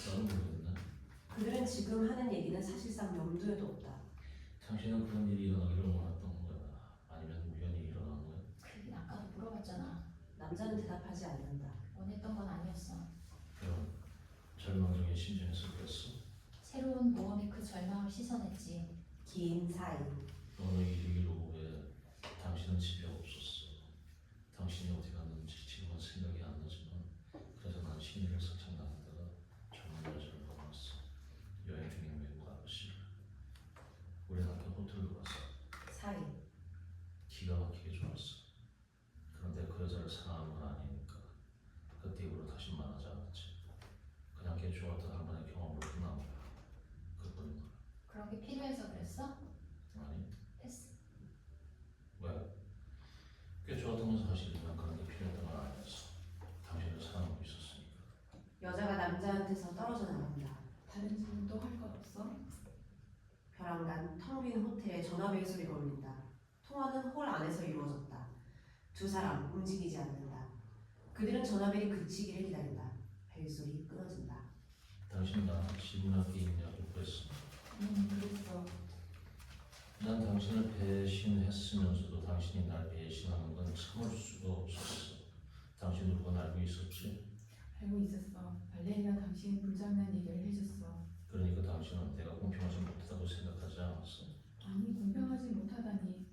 나는 모르겠네. 그들은 지금 하는 얘기는 사실상 염두에도 없다. 당신은 그런 일이 일어나기를 원했던 거야? 아니면 우연히 일어난 거야? 그긴 아까도 물어봤잖아. 남자는 대답하지 않는다. 원했던 건 아니었어. 그럼 절망적인 심정에서 그랬어? 새로운 모험이 그 절망을 씻어냈지. 긴 사이. 어느 일요일 오후에 당신은 집에 없었어. 당신이 어디 갔는지 지금은 생각이 안 나지만 그래서 난 여자한테서 떨어져 나간다. 다른 질문 또 할 것 없어? 벼랑간 텅 빈 호텔에 전화벨 소리가 울린다. 통화는 홀 안에서 이루어졌다. 두 사람 움직이지 않는다. 그들은 전화벨이 그치기를 기다린다. 벨소리 끊어진다. 당신 나 질문할 게 있냐고 그랬어. 그랬어. 난 당신을 배신했으면서도 당신이 날 배신하는 건 참을 수가 없었어. 당신도 그건 알고 있었지? 알고 있었어. 발레리가 당신 불장난 얘기를 해줬어. 그러니까 당신은 내가 공평하지 못하다고 생각하지 않았어. 아니 공평하지 못하다니.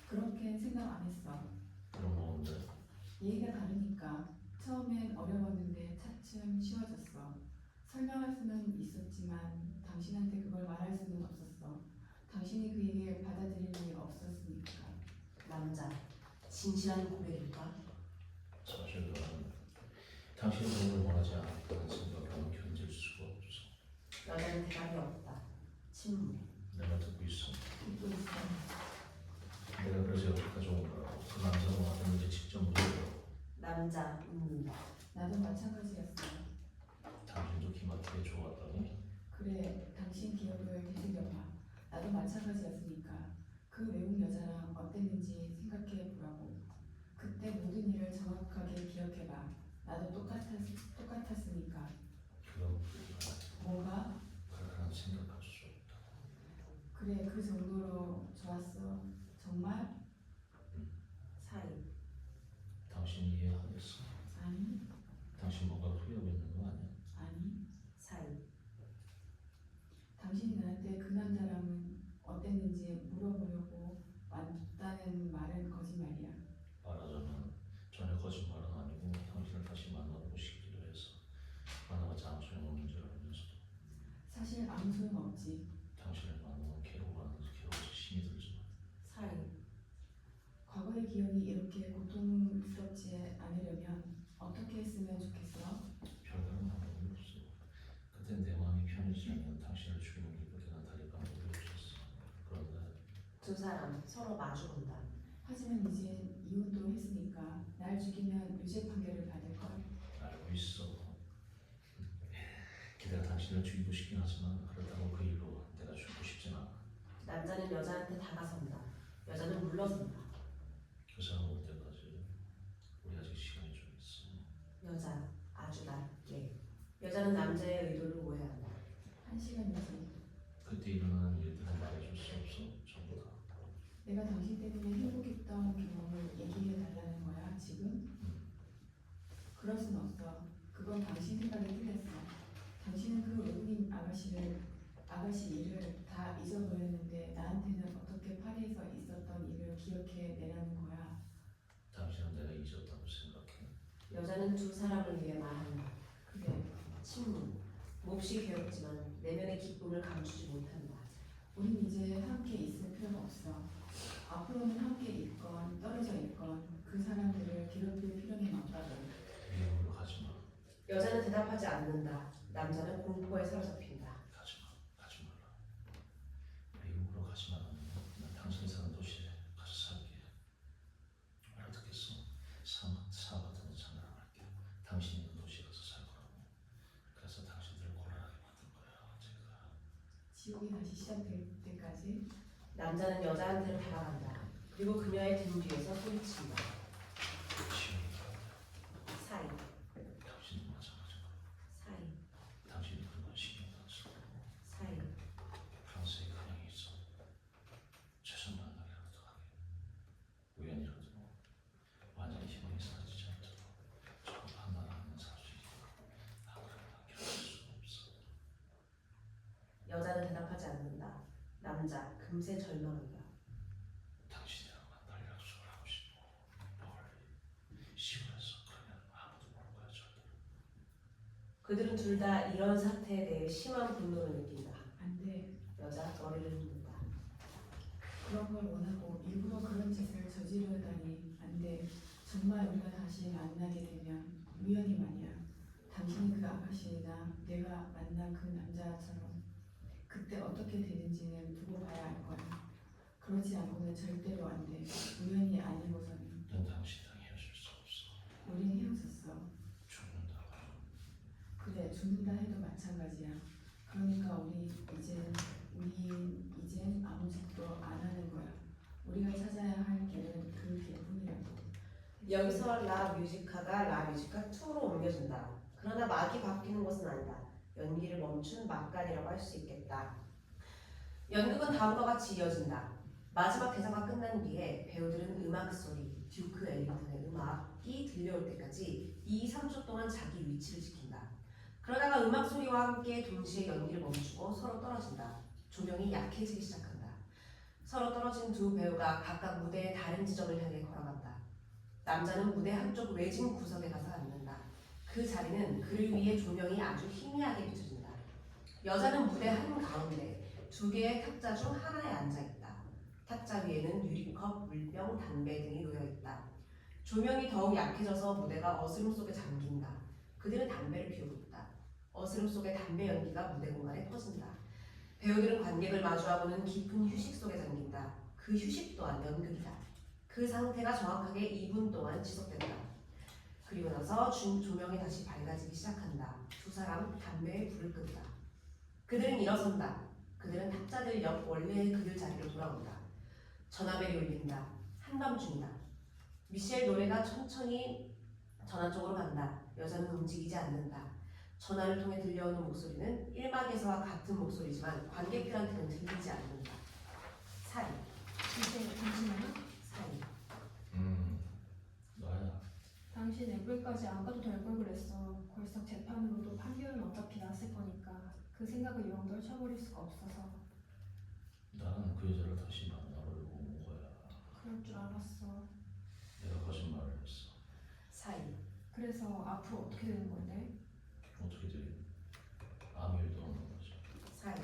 그렇게 생각 안 했어. 그럼 뭔데? 얘기가 다르니까. 처음엔 어려웠는데 차츰 쉬워졌어. 설명할 수는 있었지만 당신한테 그걸 말할 수는 없었어. 당신이 그 얘기를 받아들일 리 없었으니까. 남자, 진실한 고백일까? 사실 너는 당신이 그런 걸 원하지 않았다는 생각으로는 견딜 수가 없어. 여자는 대답이 없다. 침묵. 내가 듣고 있어. 듣고 있어. 내가 그래서 여기까지 온 거라고. 그 남자가 왔는지 직접 물어보라고. 남자 웃는다. 나도 마찬가지였어. 당신도 기막히게 좋았다니? 그래, 당신 기억을 되새겨봐. 나도 마찬가지였으니까. 그 외국 여자랑 어땠는지 생각해보라고. 그때 모든 일을 정확하게 기억해봐. 나도 똑같았으니까. 그럼 뭐가? 그런 생각할 수 없다. 그래, 그 정도로 좋았어. 정말? 사이. 당신이 이해하겠어? 아니, 당신 뭔가 후회하고 있는 거 아니야? 아니. 사이. 당신이 나한테 그 남자랑은 어땠는지 물어보려고 왔다는 말은 거짓말이야. 말하자면 전혀 거짓말은 아니고 당신을 다시 만나보고 싶기도 해서 만나봤자 아무 소용없는 줄 알면서도 사실 아무 소용 없지. 당신을 만나면 괴로워서 힘이 들지만 사이. 과거의 기억이 이렇게 고통스럽지 않으려면 어떻게 했으면 좋겠어? 별다른 방법이 없어. 그땐 내 마음이 편해지지 않으면 당신을 죽이는 길밖에 난 다를 방법이 없었어. 그런데 두 사람 서로 마주본다. 하지만 이제 이혼도 했으니까 날 죽이면 유죄 판결을 받을걸. 알고 있어. 내가 당신을 죽이고 싶긴 하지만 그렇다고 그 일로 내가 죽고 싶진 않아. 남자는 여자한테 다가선다. 여자는 물러선다. 그 사람 올 때까지 우리 아직 시간이 좀 있어. 여자 아주 낮게. 여자는 남자의 의도를 오해한다. 1시간이지. 그때 일어나는 일들은 말해줄 수 없어. 전부 다. 내가 당신 때문에 행복했던 경험을 얘기해 달라는 거야 지금? 그럴 순 없어. 그건 당신 생각이 틀렸어. 당신은 그 외국인 아가씨 일을 다 잊어버렸는데 나한테는 어떻게 파리에서 있었던 일을 기억해 내라는 거야. 당신은 내가 잊었다고 생각해. 여자는 두 사람을 위해 말한다. 그래. 침묵. 몹시 괴롭지만 내면의 기쁨을 감추지 못한다. 우린 이제 함께 있을 필요가 없어. 앞으로는 함께 있건 떨어져 있건 그 사람들을 괴롭힐 필요는 없다고. 미국으로 가지 마. 여자는 대답하지 않는다. 남자는 공포에 사로잡힌다. 가지 마. 가지 말라. 미국으로 가지 말라면 난 당신이 사는 도시에 가서 살게. 알아듣겠어? 사 같은 데 장난할게. 당신이 있는 도시에 가서 살 거라고. 그래서 당신들을 곤란하게 만든 거야. 제가. 지옥이 다시 시작될 때까지. 남자는 여자한테로 다가간다. 그리고 그녀의 등 뒤에서 소리친다. 지옥이 사이. 당신도 마찬가지고. 사이. 당신이 그런 건 신경 안 써. 사이. 프랑스에 가량이 있어. 최선 만나기라도 하게. 우연이라도 완전히 희망이 사라지지 않도록 조금 판단하는 사실이니까 아무래도 견딜 수 없어. 여자는 대답하지 않는다. 남자 금세 절망한다. 당신이랑 만날 약속을 하고 싶어. 멀리 시골에서. 그러면 아무도 모를 거야 절대로. 그들은 둘 다 이런 사태에 대해 심한 분노를 느낀다. 안 돼. 여자 머리를 흔든다. 그런 걸 원하고 일부러 그런 짓을 저지르다니 안 돼. 정말 우리가 다시 만나게 되면 우연히 말이야. 당신이 그 아가씨나 내가 만난 그 남자처럼 그때 어떻게 되는지는 두고 봐야 알 거야. 그렇지 않고는 절대로 안 돼. 우연이 아니고서는. 난 당신이랑 헤어질 수 없어. 우린 헤어졌어. 죽는다고. 그래. 그래 죽는다 해도 마찬가지야. 그러니까 우리 이젠 아무 짓도 안 하는 거야. 우리가 찾아야 할 길은 그 길뿐이라고. 여기서 라 뮤지카가 라 뮤지카 2로 옮겨진다. 그러나 막이 바뀌는 것은 아니다. 연기를 멈춘 막간이라고 할 수 있겠다. 연극은 다음과 같이 이어진다. 마지막 대사가 끝난 뒤에 배우들은 음악 소리, 듀크 앨링턴의 음악이 들려올 때까지 2, 3초 동안 자기 위치를 지킨다. 그러다가 음악 소리와 함께 동시에 연기를 멈추고 서로 떨어진다. 조명이 약해지기 시작한다. 서로 떨어진 두 배우가 각각 무대의 다른 지점을 향해 걸어간다. 남자는 무대 한쪽 외진 구석에 가서 앉는다. 그 자리는 그를 위해 조명이 아주 희미하게 비춰진다. 여자는 무대 한가운데 두 개의 탁자 중 하나에 앉아있다. 탁자 위에는 유리컵, 물병, 담배 등이 놓여있다. 조명이 더욱 약해져서 무대가 어스름 속에 잠긴다. 그들은 담배를 피우고 있다. 어스름 속의 담배 연기가 무대 공간에 퍼진다. 배우들은 관객을 마주하고는 깊은 휴식 속에 잠긴다. 그 휴식 또한 연극이다. 그 상태가 정확하게 2분 동안 지속된다. 그리고 나서 조명이 다시 밝아지기 시작한다. 두 사람 담배에 불을 끈다. 그들은 일어선다. 그들은 탁자들 옆 원래의 그들 자리로 돌아온다. 전화벨이 울린다. 한밤중이다. 미셸 노래가 천천히 전화 쪽으로 간다. 여자는 움직이지 않는다. 전화를 통해 들려오는 목소리는 1막에서와 같은 목소리지만 관객들한테는 들리지 않는다. 사이. 이제 잠시만요. 사이. 나야. 당신 애플까지 안 가도 될 걸 그랬어. 벌써 재판으로도 판결은 어차피 났을 거니까 그 생각을 영 떨쳐버릴 수가 없어서. 나는 그 여자를 다시 만나보려고 온 거야. 그럴 줄 알았어. 내가 거짓말을 했어. 사이. 그래서 앞으로 어떻게 되는 건데? 어떻게 돼? 아무 일도 없는 거지. 사이.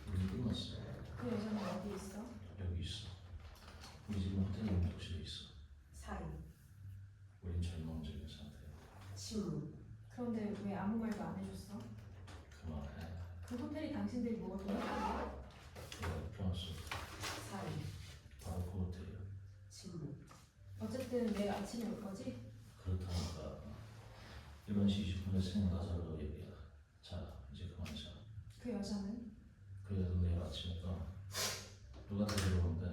우리 끝났어. 그 여자는 어디 있어? 여기 있어. 우리 지금 호텔 용접실에 있어. 사이. 우린 절망적인 상태야. 침묵. 그런데 왜 아무 말도 안 해줬어? 그만해. 그 호텔이 당신들이 묵었던 호텔이야? 그래, 프랑스. 사이. 바로 그 호텔이야. 침묵. 어쨌든 내일 아침에 올 거지? 그렇다니까. 11시 20분에 생나사로 얘기야. 자, 이제 그만 자. 그 여자는? 그래도 내일 아침에 가. 누가 데리러 온대.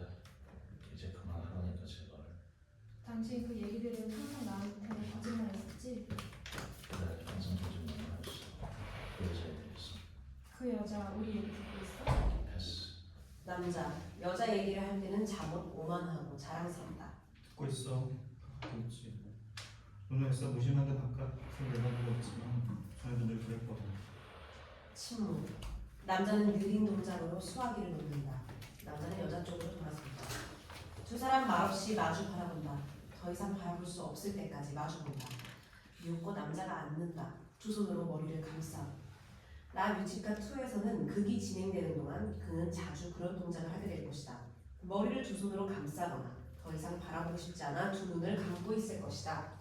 이제 그만하라니까 제발. 당신 그 얘기들은 항상 나한테 거짓말 했었지? 그래, 항상 거짓말을 했어. 그 여자에 대해서. 그 여자 우리 얘기 듣고 있어? 패스. 남자. 여자 얘기를 할 때는 잠옷 오만하고 자랑스럽다. 듣고 있어. 듣고 있지. 눈에서 무심한데 바깥을 내다보고 있지만 저희도 늘 그랬거든. 침묵. 남자는 느린 동작으로 수화기를 놓는다. 남자는 여자 쪽으로 돌아선다. 두 사람 말없이 마주 바라본다. 더 이상 바라볼 수 없을 때까지 마주본다. 유혹고 남자가 앉는다. 두 손으로 머리를 감싸. 라 뮤지카 2에서는 극이 진행되는 동안 그는 자주 그런 동작을 하게 될 것이다. 머리를 두 손으로 감싸거나 더 이상 바라보고 싶지 않아 두 눈을 감고 있을 것이다.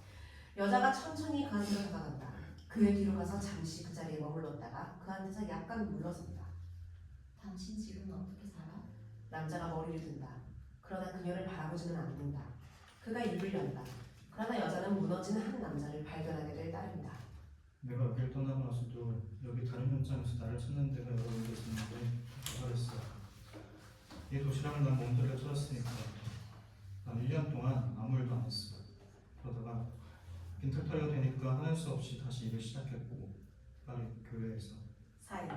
여자가 천천히 그한테로 다가간다. 그의 뒤로 가서 잠시 그 자리에 머물렀다가 그한테서 약간 물러선다. 당신 지금 어떻게 살아? 남자가 머리를 든다. 그러나 그녀를 바라보지는 않는다. 그가 입을 연다. 그러나 여자는 무너진 한 남자를 발견하게 될 따름이다. 내가 여길 떠나고 나서도 여기 다른 현장에서 나를 찾는 데가 여러 군데 있었는데 거절했어. 이 도시락을 난 몸둘레 찾았으니까. 난 1년 동안 아무 일도 안 했어. 그러다가 빈털터리가 되니까 하는 수 없이 다시 일을 시작했고 파리 교회에서. 사이.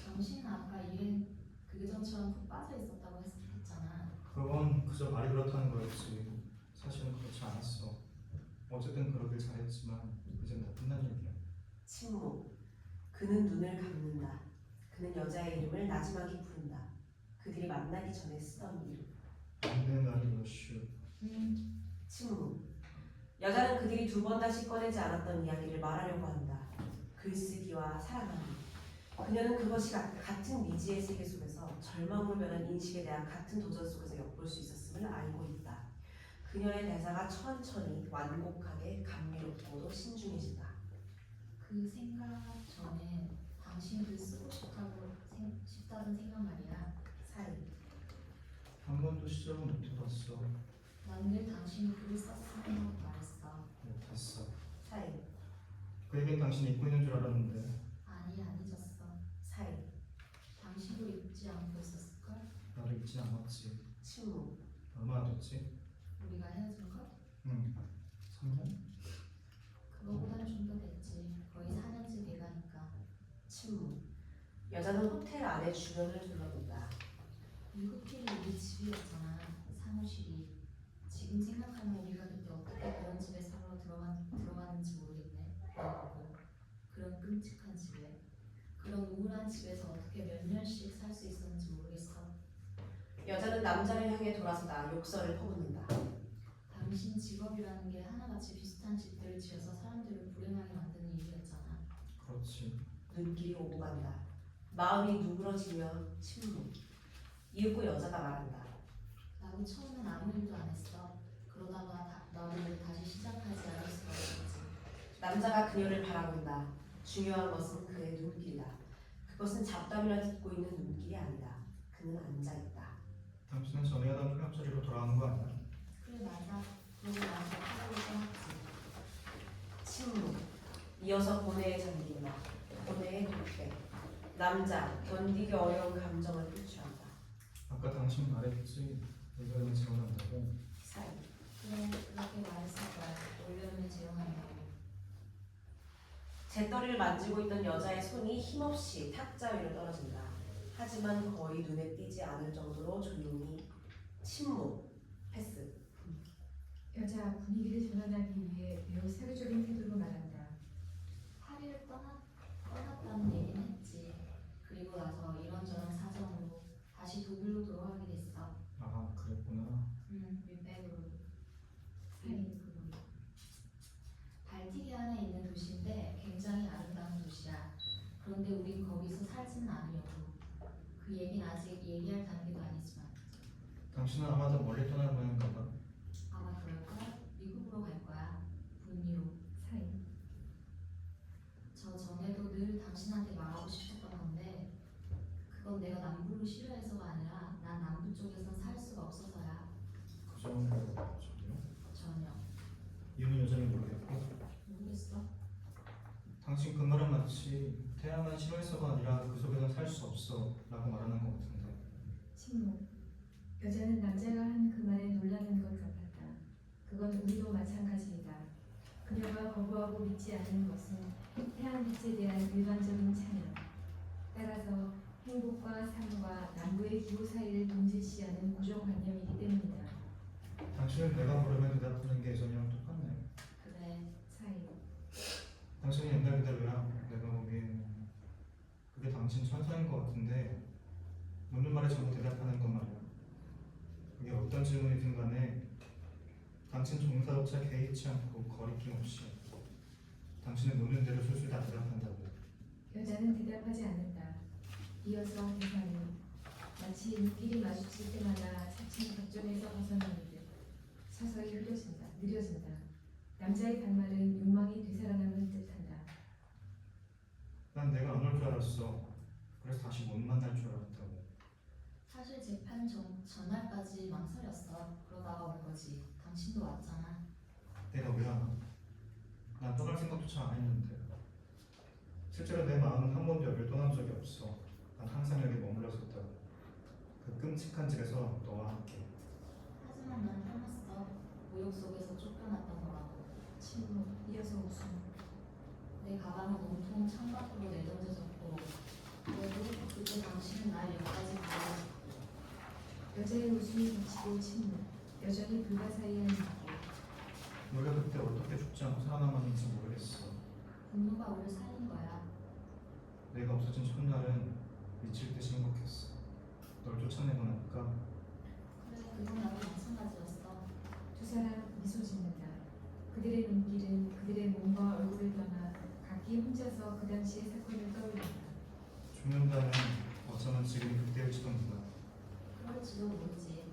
당신은 아까 일에 그전처럼 푹 빠져 있었다고 했잖아. 그건 그저 말이 그렇다는 거였지. 사실은 그렇지 않았어. 어쨌든 그러길 잘했지만 이젠 다 끝난 일이야. 침묵. 그는 눈을 감는다. 그는 여자의 이름을 나지막이 부른다. 그들이 만나기 전에 쓰던 이름. 내 말이 러슈. 침묵. 여자는 그들이 두 번 다시 꺼내지 않았던 이야기를 말하려고 한다. 글쓰기와 사랑하기. 그녀는 그것이 같은 미지의 세계 속에서 절망으로 변한 인식에 대한 같은 도전 속에서 엿볼 수 있었음을 알고 있다. 그녀의 대사가 천천히 완곡하게 감미롭고도 신중해진다. 그 생각 전에 당신 글 쓰고 싶다는 생각 말이야. 사이. 한 번도 시작은 못 해봤어. 난 늘 당신이 글을 썼으면 말했어. 못했어. 사이. 그에겐 당신이 입고 있는 줄 알았는데 아니 안 잊었어. 사이. 당신도 잊지 않고 있었을걸? 나를 잊지 않았지. 침묵. 얼마나 됐지? 우리가 헤어진 걸? 응. 3년? 그거보단 좀 더 됐지. 거의 4년째 돼가니까. 침묵. 여자는 호텔 안에 주변을 둘러본다. 이 호텔이 우리 집이었잖아. 사무실이. 지금 생각하면 우리가 그때 어떻게 그런 집에 살러 들어갔는지 모르겠네. 너하고 그런 끔찍한 집에, 그런 우울한 집에서 어떻게 몇 년씩 살 수 있었는지 모르겠어. 여자는 남자를 향해 돌아서다 욕설을 퍼붓는다. 당신 직업이라는 게 하나같이 비슷한 집들을 지어서 사람들을 불행하게 만드는 일이었잖아. 그렇지. 눈길이 오고 간다. 마음이 누그러지며 침묵. 이윽고 여자가 말한다. 나도 처음엔 아무 일도 안 했어. 그러다가 나도 다시 시작하지 않을 수가 없었지. 남자가 그녀를 바라본다. 중요한 것은 그의 눈길이다. 그것은 잡담이라 듣고 있는 눈길이 아니다. 그는 앉아있다. 당신은 전에 하던 통역자리로 돌아가는 거 아니야? 그래 맞아. 그러고 나서 하루를 떠났지. 침묵. 이어서 고뇌에 잠긴다. 고뇌의 독백. 남자. 견디기 어려운 감정을 표출한다. 아까 당신 말했지. 올여름에 재혼한다고. 사이. 그래 그렇게 말했을 거야. 올여름에 재혼한다고. 재떨이를 만지고 있던 여자의 손이 힘없이 탁자 위로 떨어진다. 하지만 거의 눈에 띄지 않을 정도로 조용히. 침묵. 패스. 여자 분위기를 전환하기 위해 매우 사교적인 태도로 말한다. 파리를 떠났다는 얘기는 했지. 그리고 나서 이런저런 사정으로 다시 독일로 돌아가게 됐어. 아, 그랬구나. 밀백으로. 발티기 안에 있는 도시인데 굉장히 아름다운 도시야. 그런데 우린 거기서 살지는 않으려고. 그 얘기는 아직 얘기할 단계도 아니지만. 당신은 아마 더 멀리 떠날 모양인가 봐. 아마 그럴까? 미국으로 갈 거야. 북미로. 사이. 저 전에도 늘 당신한테 말하고 싶었던 건데 그건 내가 남부를 싫어해서가 아니라 난 남부 쪽에선 살 수가 없어서야. 그 정도요? 전혀. 이유는 여전히 모르겠고. 모르겠어. 당신 그 말은 마치 태양만 싫어해서가 아니라 그 속에선 살 수 없어 라고 말하는 것 같은데. 침묵. 여자는 남자가 한 그 말에 놀라는 것 같았다. 그건 우리도 마찬가지이다. 그녀가 거부하고 믿지 않는 것은 태양빛에 대한 일반적인 찬양. 따라서 행복과 삶과 남부의 기후 사이를 동질시하는 고정관념이기 때문이다. 당신은 내가 물으면 대답하는 게 예전이랑 똑같네. 그래. 사이. 당신이 옛날 그대로야. 내가 보기엔 그게 당신 천사인 것 같은데 묻는 말에 전부 대답하는 것 말이야. 그게 어떤 질문이든 간에 당신 종사조차 개의치 않고 거리낌 없이 당신은 묻는 대로 술술 다 대답한다고. 여자는 대답하지 않는다. 이어서 대사는 마치 눈길이 마주칠 때마다 차츰 격정에서 벗어나는 듯 서서히 느려진다. 남자의 반말은 욕망이 되살아나는 듯한다. 난 내가 안 올 줄 알았어. 그래서 다시 못 만날 줄 알았다고. 사실 재판 전날까지 망설였어. 그러다가 온 거지. 당신도 왔잖아. 내가 왜 안 와? 난 떠날 생각조차 안 했는데. 실제로 내 마음은 한 번도 여길 떠난 적이 없어. 난 항상 여기 머물렀었다고. 그 끔찍한 집에서 너와 함께. 하지만 난 떠났어. 모욕 속에서 쫓겨났던 거라고. 침묵. 이어서 웃음. 내 가방은 온통 창밖으로 내던져졌고 그래도 그때 당신은 날 여기까지 부르셨고. 여자의 웃음이 겹치고 침묵. 여전히 불가사의한 느낌. 우리가 그때 어떻게 죽지 않고 살아남았는지 모르겠어. 분노가 우리를 살린 거야. 내가 없어진 첫날은 미칠 듯이 행복했어. 널 쫓아내고 나니까. 그래 그건 나도 마찬가지였어. 두 사람 미소 짓는다. 그들의 눈길은 그들의 몸과 얼굴을 떠나 각기 혼자서 그 당시의 사건을 떠올린다. 죽는다면 어쩌면 지금이 그때일지도 몰라. 그럴지도 모르지.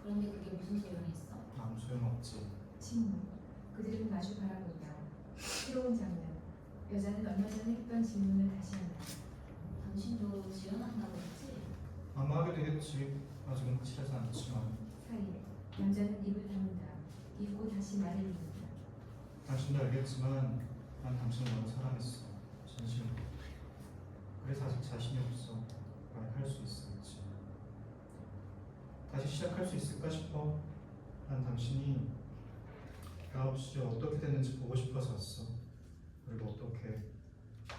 그런데 그게 무슨 소용이 있어? 아무 소용없지. 침묵. 그들은 마주 바라본다. 새로운 장면. 여자는 얼마 전에 했던 질문을 다시 한다. 당신도 지원한다고 했지? 아마 하게 되겠지. 아직은 확실하지 않지만. 사이. 남자는 입을 다문다. 입고 다시 말을 잇는다. 당신도 알겠지만 난 당신을 너무 사랑해. 진심. 그래서 아직 자신이 없어. 말할 수 있을지. 다시 시작할 수 있을까 싶어. 난 당신이 나 없이 어떻게 됐는지 보고 싶어서 왔어. 그리고 어떻게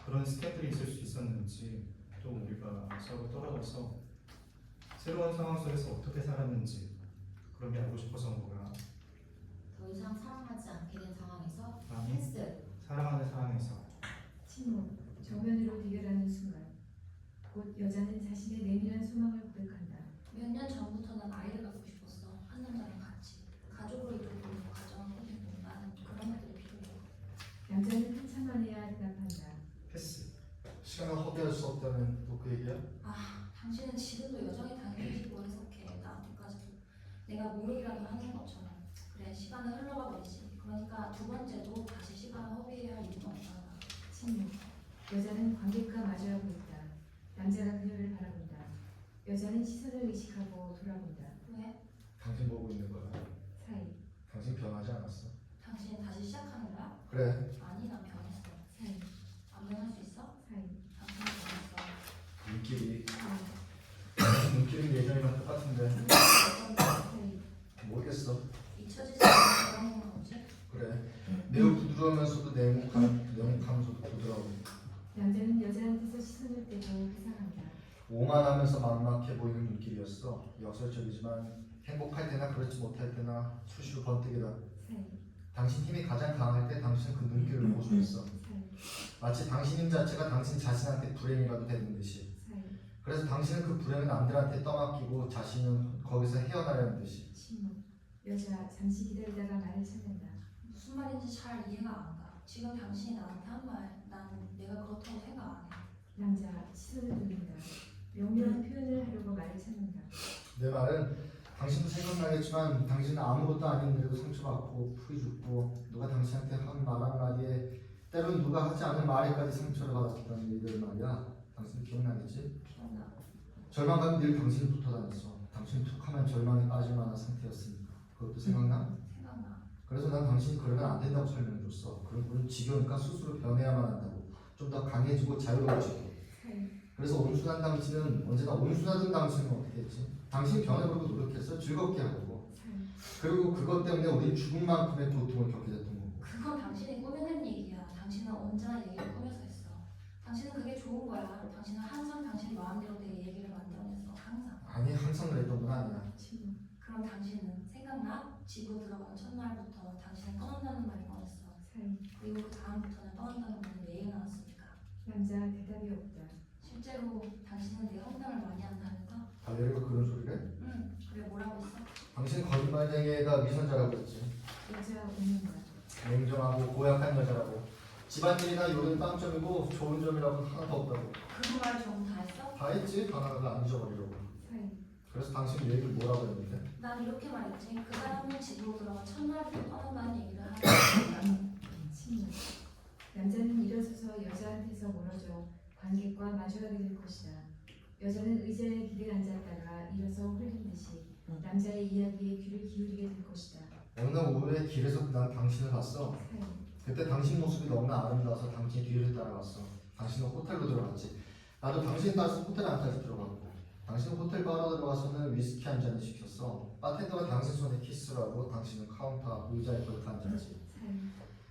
그런 스캔들이 있을 수 있었는지, 또 우리가 서로 떨어져서 새로운 상황 속에서 어떻게 살았는지 그런 게 알고 싶어서 온 거야. 더 이상 사랑하지 않게 된 상황에서 아니, 패스. 사랑하는 상황에서. 침묵. 정면으로 비결하는 순간 곧 여자는 자신의 내밀한 소망을 고백한다. 몇 년 전부터 난 아이를 갖고 싶었어. 한 남자랑 같이. 가족으로 이루고 가정을 꾸리고 나는 그런 것들이 필요해. 남자는 한참 만에야 대답한다. 패스. 시간을 허비할 수 없다면 또 그 얘기야? 당신은 지금도 여전히 당연해지고 해석해. 나한테까지도. 내가 모르기라도 하는 것처럼. 그래, 시간은 흘러가 버리지. 그러니까 두 번째도 다시 시간을 허비해야 할 이유가 없잖아. 침묵. 여자는 관객과 마주하고 있다. 남자가 그녀를 바라본다. 여자는 시선을 의식하고 돌아본다. 왜? 당신 보고 있는 거야. 사이. 당신 변하지 않았어. 당신 다시 시작하는 거야? 그래. 아니, 난 변했어. 사이. 안 변할 수 있어? 사이. 당신은 변했어. 눈길이 사이. 눈길은 예전이랑 똑같은데 사이. 모르겠어. 잊혀지지 않는 그런 거지? 그래. 매우 부드러우면서도 냉혹하면서도 부드러워. 남자는 여자한테서 시선을 떼고 회상한다. 오만하면서 막막해 보이는 눈길이었어. 역설적이지만 행복할 때나 그렇지 못할 때나 수시로 번뜩이다. 사이. 당신 힘이 가장 강할 때 당신은 그 눈길을 보고 있어. 사이. 마치 당신 힘 자체가 당신 자신한테 불행이라도 되는 듯이. 사이. 그래서 당신은 그 불행을 남들한테 떠맡기고 자신은 거기서 헤어나려는 듯이. 침묵. 여자 잠시 기다리다가 말을 찾는다. 무슨 말인지 잘 이해가 안 가. 지금 당신이 나한테 한 말, 난 내가 그렇다고 생각 안 해. 남자 시선을 돌린다. 명료한 표현을 하려고 말을 찾는다. 내 말은 당신도 생각나겠지만 당신은 아무것도 아닌 일에도 상처받고 풀이 죽고 누가 당신한테 한 말 한마디에 때론 누가 하지 않은 말에까지 상처를 받았던 일들 말이야. 당신 기억나겠지? 기억나. 절망감이 늘 당신을 붙어다녔어. 당신 툭하면 절망에 빠질 만한 상태였으니까. 그것도 생각나? 생각나. 그래서 난 당신이 그러면 안 된다고 설명해줬어. 그런 분은 지겨우니까 스스로 변해야만 한다고. 좀 더 강해지고 자유로워지고. 사이. 그래서 온순한 당신은 언제나 온순하던 당신은 어떻게 했지? 당신이 변해보려고 노력했어. 즐겁게 하려고. 사이. 그리고 그것 때문에 우린 죽은 만큼의 고통을 겪게 됐던 거고. 그건 당신이 꾸며낸 얘기야. 당신은 언제나 얘기를 꾸며서 했어. 당신은 그게 좋은 거야. 당신은 항상 당신 마음대로 내 얘기를 만들어냈어. 항상. 아니 항상 그랬던 건 아니야. 침묵. 그럼 당신은 생각나? 집으로 들어가는 첫날부터 당신은 떠난다는 말이 꺼냈어. 사이. 그리고 그 다음부터는 떠난다는 말이 매일 나왔으니까. 남자 대답이 없다. 실제로 당신은 내 황당을 많이 한다면서? 발레리가 그런 소리를 해? 응. 그래, 뭐라고 했어? 당신 거짓말쟁이가 미선자라고 했지. 여자 웃는다. 냉정하고 고약한 여자라고. 집안일이나 요리는 빵점이고 좋은 점이라고 하나도 없다고. 그 말을 전부 다 했어? 다 했지. 하나가 안 잊어버리려고. 사이. 그래서 당신 얘기를 뭐라고 했는데? 난 이렇게 말했지. 그 사람은 집으로 들어간 첫날부터 떠난다는 얘기를 하는 침묵. 남자는 일어서서 여자한테서 멀어져 관객과 마주하게 될 것이다. 여자는 의자에 기대 앉았다가 일어서 홀린 듯이 남자의 이야기에 귀를 기울이게 될 것이다. 어느 날 오후에 길에서 난 당신을 봤어. 사이. 그때 당신 모습이 너무나 아름다워서 당신 뒤를 따라갔어. 당신은 호텔로 들어갔지. 나도 당신 따라서 호텔 안까지 들어갔고. 당신은 호텔 바로 들어가서는 위스키 한 잔을 시켰어. 바텐더가 당신 손에 키스를 하고 당신은 카운터 앞 의자에 걸터 앉았지. 사이.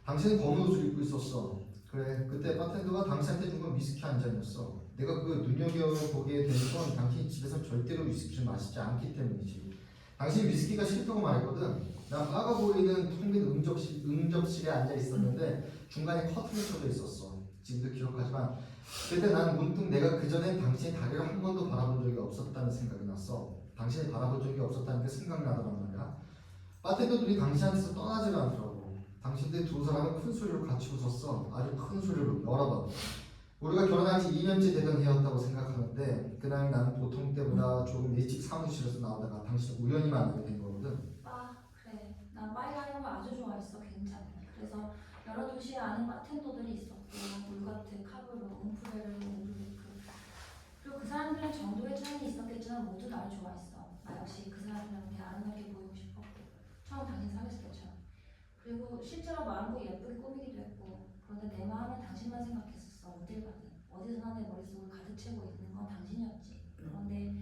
당신은 검은 옷을 입고 있었어. 그래, 그때 바텐더가 당신한테 준 건 위스키 한 잔이었어. 내가 그 눈여겨보게 된 건 당신이 집에서 절대로 위스키를 마시지 않기 때문이지. 당신이 위스키가 싫다고 말했거든. 난 바가 보이는 텅 빈 응접실에 앉아 있었는데 중간에 커튼이 쳐져 있었어. 지금도 기억하지만 그때 난 문득 내가 그전엔 당신의 다리를 한 번도 바라본 적이 없었다는 생각이 났어. 당신이 바라본 적이 없었다는 게 생각나더란 말이야. 바텐더들이 당신한테서 떠나질 않더라고. 당신들 두 사람은 큰 소리로 같이 웃었어. 아주 큰 소리로 여러 번. 우리가 결혼한 지 2년째 되던 해였다고 생각하는데 그날 나는 보통 때보다 조금 일찍 사무실에서 나오다가 당신을 우연히 만나게 된 거거든. 그래. 난 빠이 가는 걸 아주 좋아했어. 굉장히. 그래서 여러 도시에 아는 바텐더들이 있었고 물가트, 카브로, 웅프레르, 오르르크. 그리고 그 사람들은 정도의 차이는 있었겠지만 모두 나를 좋아했어. 나 역시 그 사람들한테 아름답게 보이고 싶었고 처음 당신 사귀었을 때처럼. 그리고 실제로 마음도 예쁘게 꾸미기도 했고 그런데 내 마음은 당신만 생각했었어. 없어. 어딜 가든 어디서나 내 머릿속을 가득 채우고 있는 건 당신이었지. 그런데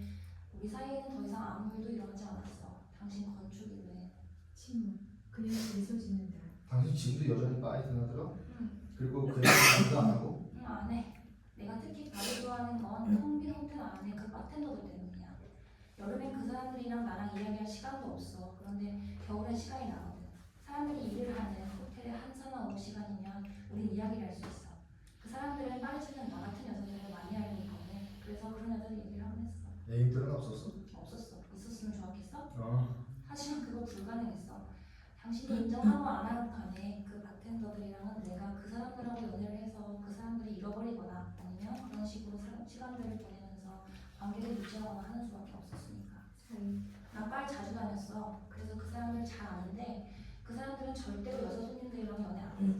우리 사이에는 더 이상 아무 일도 일어나지 않았어. 당신 건축 이후에. 침묵. 그녀는 미소 짓는다. 당신 지금도 여전히 바에 드나들어? 응. 그리고 그 얘기도 안 하고? 응, 안 해. 내가 특히 바를 좋아하는 건 텅 빈 호텔 안에 그 바텐더들 때문이야. 여름엔 그 사람들이랑 나랑 이야기할 시간도 없어. 그런데 겨울엔 시간이 나거든. 사람들이 일을 하는 호텔의 한산한 오후 시간이면 우린 이야기를 할 수 있어. 그 사람들은 빨리 찾는 나 같은 여자들을 많이 알고 있거든. 그래서 그런 여자들 얘기를 하곤 했어. 애인들은 없었어? 없었어. 있었으면 좋았겠어? 어. 하지만 그거 불가능했어. 당신이 인정하고 안 하고 간에 그 바텐더들이랑은 내가 그 사람들하고 연애를 해서 그 사람들이 잃어버리거나 아니면 그런 식으로 시간들을 보내면서 관계를 유지하거나 하는 수밖에 없었으니까. 난 빨 자주 다녔어. 그래서 그 사람들 잘 아는데 그 사람들은 절대로 여자 손님들이랑 연애 안 해.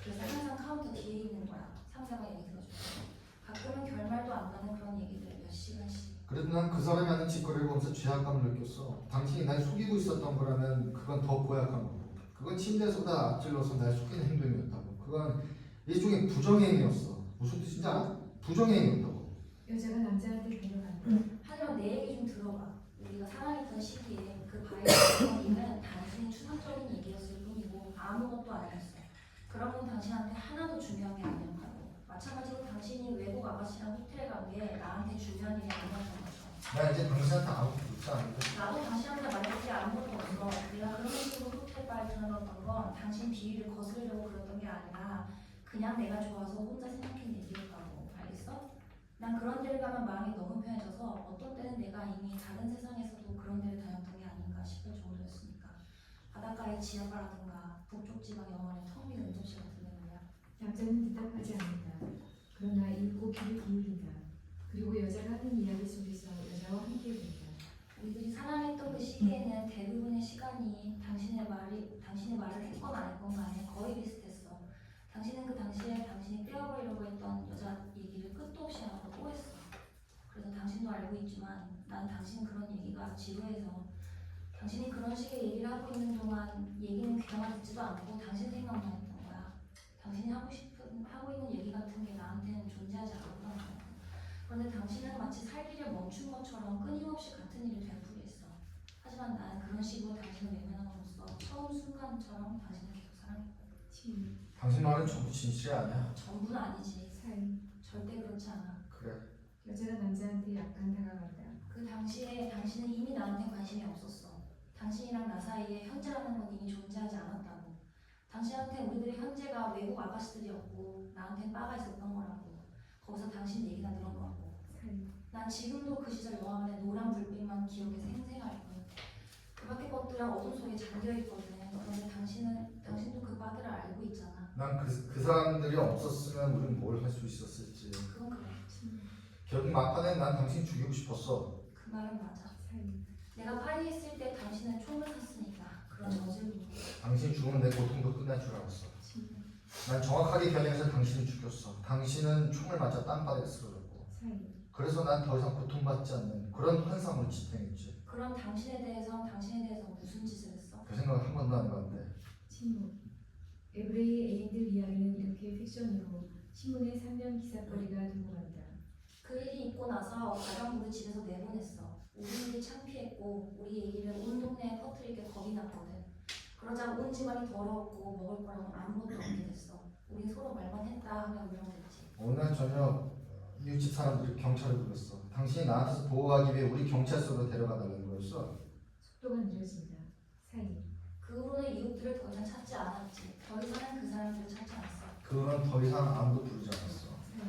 그래서 항상 카운터 뒤에 있는 거야. 상대방 얘기 들어주고. 가끔은 결말도 안 나는 그런 얘기들 몇 시간씩. 그래도 난 그 사람이 하는 짓거리를 보면서 죄악감을 느꼈어. 당신이 날 속이고 있었던 거라면 그건 더 고약한 거고, 그건 침대에서보다 앞질러서 날 속이는 행동이었다고. 그건 일종의 부정행위였어. 무슨 뜻인지 알아? 부정행위였다고. 여자가 남자한테 데려간다. 하지만 내 얘기 좀 들어봐. 우리가 사랑했던 시기에 그 바이올린 얘기는 단순히 추상적인 얘기였을 뿐이고 아무것도 아니었어. 그런 건 당신한테 하나도 중요한 게 아니었다고. 마찬가지로 당신이 외국 아가씨랑 호텔 간 게 나한테 중요한 일이 아니었던 거죠. 나 이제 당신한테 아무것도 묻지 않는데. 나도 당신한테 말할 게 아무것도 없어. 내가 그런 식으로 호텔 바에 들어갔던 건 당신 비위를 거스르려고 그랬던 게 아니라 그냥 내가 좋아서 혼자 생각한 얘기였다고. 알겠어? 난 그런 데를 가면 마음이 너무 편해져서 어떤 때는 내가 이미 다른 세상에서도 그런 데를 다녔던 게 아닌가 싶을 정도였으니까. 바닷가의 지하바라든가 북쪽 지방 영화의 텅 빈 응접실 같은 데 말이야. 남자는 대답하지 않는다. 그러나 읽고 귀를 기울인다. 그리고 여자가 하는 이야기 속에서 여자와 함께 된다. 우리들이 사랑했던 그 시기에는 대부분의 시간이 당신의 말을 했건 안 했건 간에 거의 비슷했어. 당신은 그 당시에 당신이 떼어버리려고 했던 여자 얘기를 끝도 없이 안 하고 또 했어. 그래서 당신도 알고 있지만 난 당신 그런 얘기가 지루해서 당신이 그런 식의 얘기를 하고 있는 동안 얘기는 귀담아 듣지도 않고 당신 생각만 했던 거야. 당신이 하고 있는 얘기 같은 게 나한테는 존재하지 않았던 거야. 그런데 당신은 마치 살기를 멈춘 것처럼 끊임없이 같은 일을 되풀이했어. 하지만 난 그런 식으로 당신을 외면함으로써 처음 순간처럼 당신을 계속 사랑했고. 당신 말은 전부 진실이 아니야. 전부는 아니지. 사이. 절대 그렇지 않아. 그래. 여자가 남자한테 약간 다가간다. 그 당시에 당신은 이미 나한테 관심이 없었어. 당신이랑 나 사이에 현재라는 건 이미 존재하지 않았다고. 당신한테 우리들의 현재가 외국 아가씨들이었고 나한텐 바가 있었던 거라고. 거기서 당신 얘기가 늘은 거고. 난 지금도 그 시절 영화관의 노란 불빛만 기억에 생생할 뿐. 그 밖의 것들은 어둠 속에 잠겨있거든. 그런데 당신도 그 바들을 알고 있잖아. 난 그 사람들이 없었으면 우린 뭘 할 수 있었을지. 그건 그래. 결국 막판엔 난 당신 죽이고 싶었어. 그 말은 맞아. 내가 파리에 있을 때 당신은 총을 쐈으니까 그런 저질로. 당신 죽으면 내 고통도 끝날 줄 알았어. 난 정확하게 겨냥해서 당신을 죽였어. 당신은 총을 맞아 땅바닥에 쓰러졌고. 그래서 난 더 이상 고통받지 않는 그런 환상으로 지탱했지. 그럼 당신에 대해서 무슨 짓을 했어? 그 생각을 한 번도 안 해봤는데. 침묵. 에브레이 애인들 이야기는 이렇게 픽션으로 신문의 3면 기사거리가 되고 간다. 그 일이 있고 나서 가장부를 집에서 내보냈어. 우리들이 창피했고 우리 얘기를 온 동네에 퍼뜨리게 겁이 났거든. 그러자 온 집안이 더러웠고 먹을 거랑 아무것도 없게 됐어. 우린 서로 말만 했다 하면 울렁댔지. 어느 날 저녁 이웃집 사람들이 경찰을 불렀어. 당신이 나한테서 보호하기 위해 우리 경찰서로 데려가달라는 거였어. 속도가 느려진다. 사이. 그 후로는 이웃들을 더 이상 찾지 않았지. 더 이상은 그 사람들을 찾지 않았어. 그 후로는 더 이상 아무도 부르지 않았어. 사이.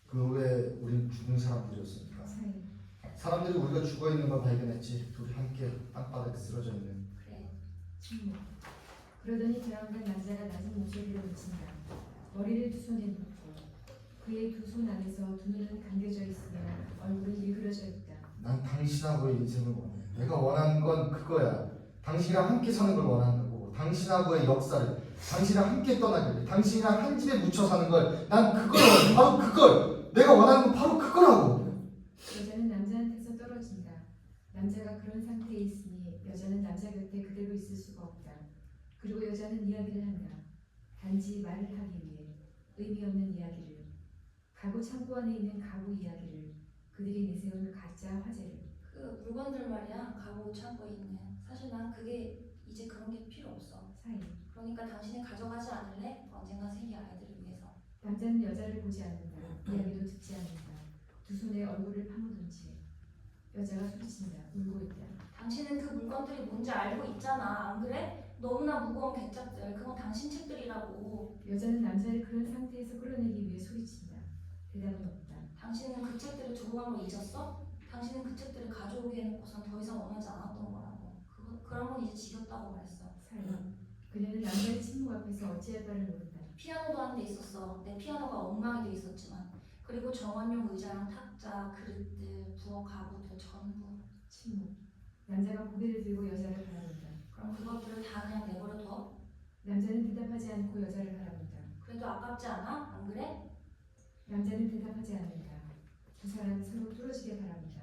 그 후에 우린 죽은 사람들이었으니까. 사이. 사람들이 우리가 죽어있는 걸 발견했지. 둘이 함께 땅바닥에 쓰러져 있는. 그래. 침묵. 그러더니 드라운된 남자가 낮은 목소리로 외친다. 머리를 두 손에 놓고 그의 두 손 안에서 두 눈은 감겨져 있으며 얼굴은 일그러져 있다. 난 당신하고의 인생을 원해. 내가 원하는 건 그거야. 당신이랑 함께 사는 걸 원하는 거고, 당신하고의 역사를, 당신이랑 함께 떠나기를, 당신이랑 한 집에 묻혀 사는 걸, 난 그걸 원해. 바로 그걸. 내가 원하는 건 바로 그거라고. 여자는 남자한테서 떨어진다. 남자가 그런 상태에 있으니 여자는 남자 곁에 그대로 있을 수가 없다. 그리고 여자는 이야기를 한다. 단지 말을 하기 위해. 의미 없는 이야기를, 가구 창고 안에 있는 가구 이야기를, 그들이 내세운 가짜 화제를. 그 물건들 말이야, 가구 창고에 있는. 사실 난 그게 이제 그런 게 필요 없어. 사이. 그러니까 당신이 가져가지 않을래? 언젠가 생길 아이들을 위해서. 남자는 여자를 보지 않는다. 이야기도 듣지 않는다. 두 손에 얼굴을 파묻은 채. 여자가 소리친다. 울고 있다. 당신은 그 물건들이 뭔지 알고 있잖아. 안 그래? 너무나 무거운 개짝들. 그건 당신 책들이라고. 여자는 남자를 그런 상태에서 끌어내기 위해 소리친다. 대답은 없다. 당신은 그 책들을 두고 간 거 잊었어? 당신은 그 책들을 가져오게 해놓고선 더 이상 원하지 않았던 거라고. 그런 건 이제 지겹다고 말했어. 사이. 그녀는 남자의 침묵 앞에서 어찌할 바를 모른다. 피아노도 한 대 있었어. 내 피아노가 엉망이 돼 있었지만. 그리고 정원용 의자랑 탁자, 그릇들, 부엌 가구들 전부. 침묵. 남자가 고개를 들고 여자를 바라본다. 그럼 그것들을 다 그냥 내버려둬? 남자는 대답하지 않고 여자를 바라본다. 그래도 아깝지 않아? 안 그래? 남자는 대답하지 않는다. 두 사람은 서로 뚫어지게 바라본다.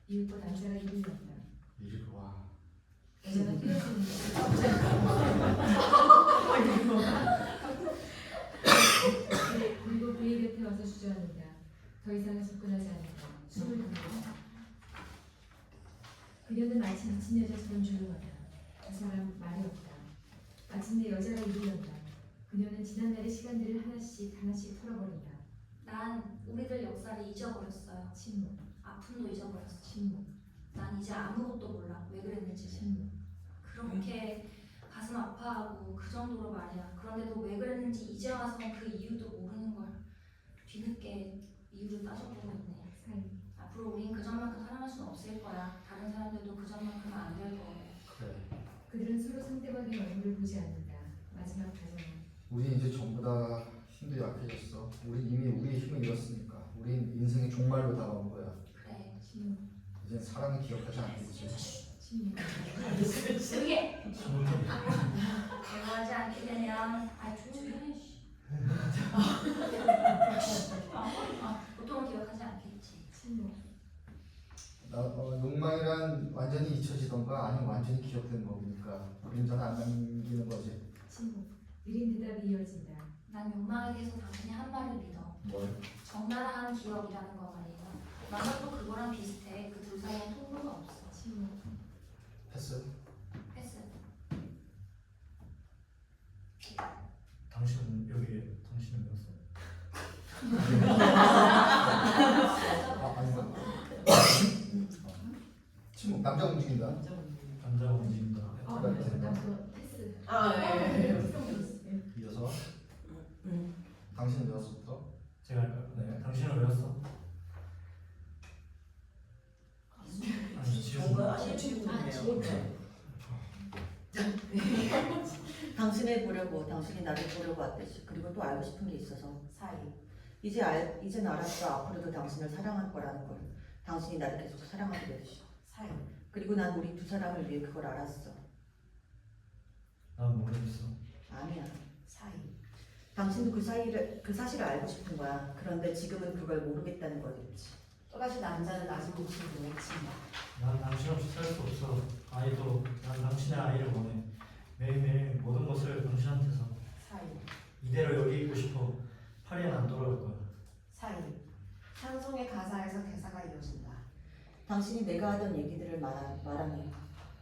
이윽고 남자가 입을 연다. 이리 와. 여자가 뛰어드는다. 그리고 그의 곁에 와서 주저앉는다. 더 이상 접근하지 않는다. 숨을 돌린다. 그녀는 마치 미친 여자처럼 조용하다. 두 사람 말이 없다. 마침내 여자가 입을 연다. 그녀는 지난날의 시간들을 하나씩 털어버린다. 난 우리들 역사를 잊어버렸어요. 침묵. 아픔도 잊어버렸어. 침묵. 난 이제 아무것도 몰라. 왜 그랬는지. 침묵. 그렇게 가슴 아파하고 그 정도로 말이야. 그런데도 왜 그랬는지 이제 와서 그 이유도 모르는 걸 뒤늦게 이유를 따져보고 있네. 사이. 앞으로 우린 그전만큼 사랑할 수는 없을 거야. 다른 사람들도 그전만큼은 안 될 거고. 그래. 그들은 서로 상대방의 얼굴을 보지 않는다. 마지막 다짐. 우리 이제 전부 다 힘도 약해졌어. 우리 이미 우리의 힘을 잃었으니까. 우린 인생의 종말로 다가온 거야. 그래. 침묵. 이젠 사랑을 기억하지 않겠지. 침묵. 조용해. 대화하지 않게 되면 조용해. 보통은 기억하지 않겠지. 침묵. 욕망이란 완전히 잊혀지던가 아니면 완전히 기억되는 거니까 그림자는 안 남기는 거지. 침묵. 느린 대답이 이어진다. 난 욕망에 대해서 당신이 한 말을 믿어. 뭘? 적나라한 기억이라는 거 말이야. 나도 그거랑 비슷해. 그 둘 사이엔 통로가 없어. 침묵. 패스. 패스. 당신은 왜 왔어? 아닌가? 침묵. 남자 움직인다. 남자가 움직인다. 나도 패스. 이어서 당신은 여기서부터. 제가 할까요? 네. 당신은 왜 왔어? 아니 지금 뭔가 실추군요. 당신을 보려고, 당신이 나를 보려고 왔듯이. 그리고 또 알고 싶은 게 있어서. 사이. 이젠 알았어. 앞으로도 당신을 사랑할 거라는 걸. 당신이 나를 계속 사랑하게 되듯이. 사이. 그리고 난 우리 두 사람을 위해 그걸 알았어. 난 모르겠어. 아니야. 사이. 당신도 그 사실을 알고 싶은 거야. 그런데 지금은 그걸 모르겠다는 거겠지. 또다시 남자는 낮은 목소리로 외친다. 난 당신 없이 살 수 없어. 아이도 난 당신의 아이를 원해. 매일매일 모든 것을 당신한테서. 사이. 이대로 여기 있고 싶어. 파리엔 안 돌아올 거야. 사이. 찬송의 가사에서 대사가 이어진다. 당신이 내가 하던 얘기들을 말하네.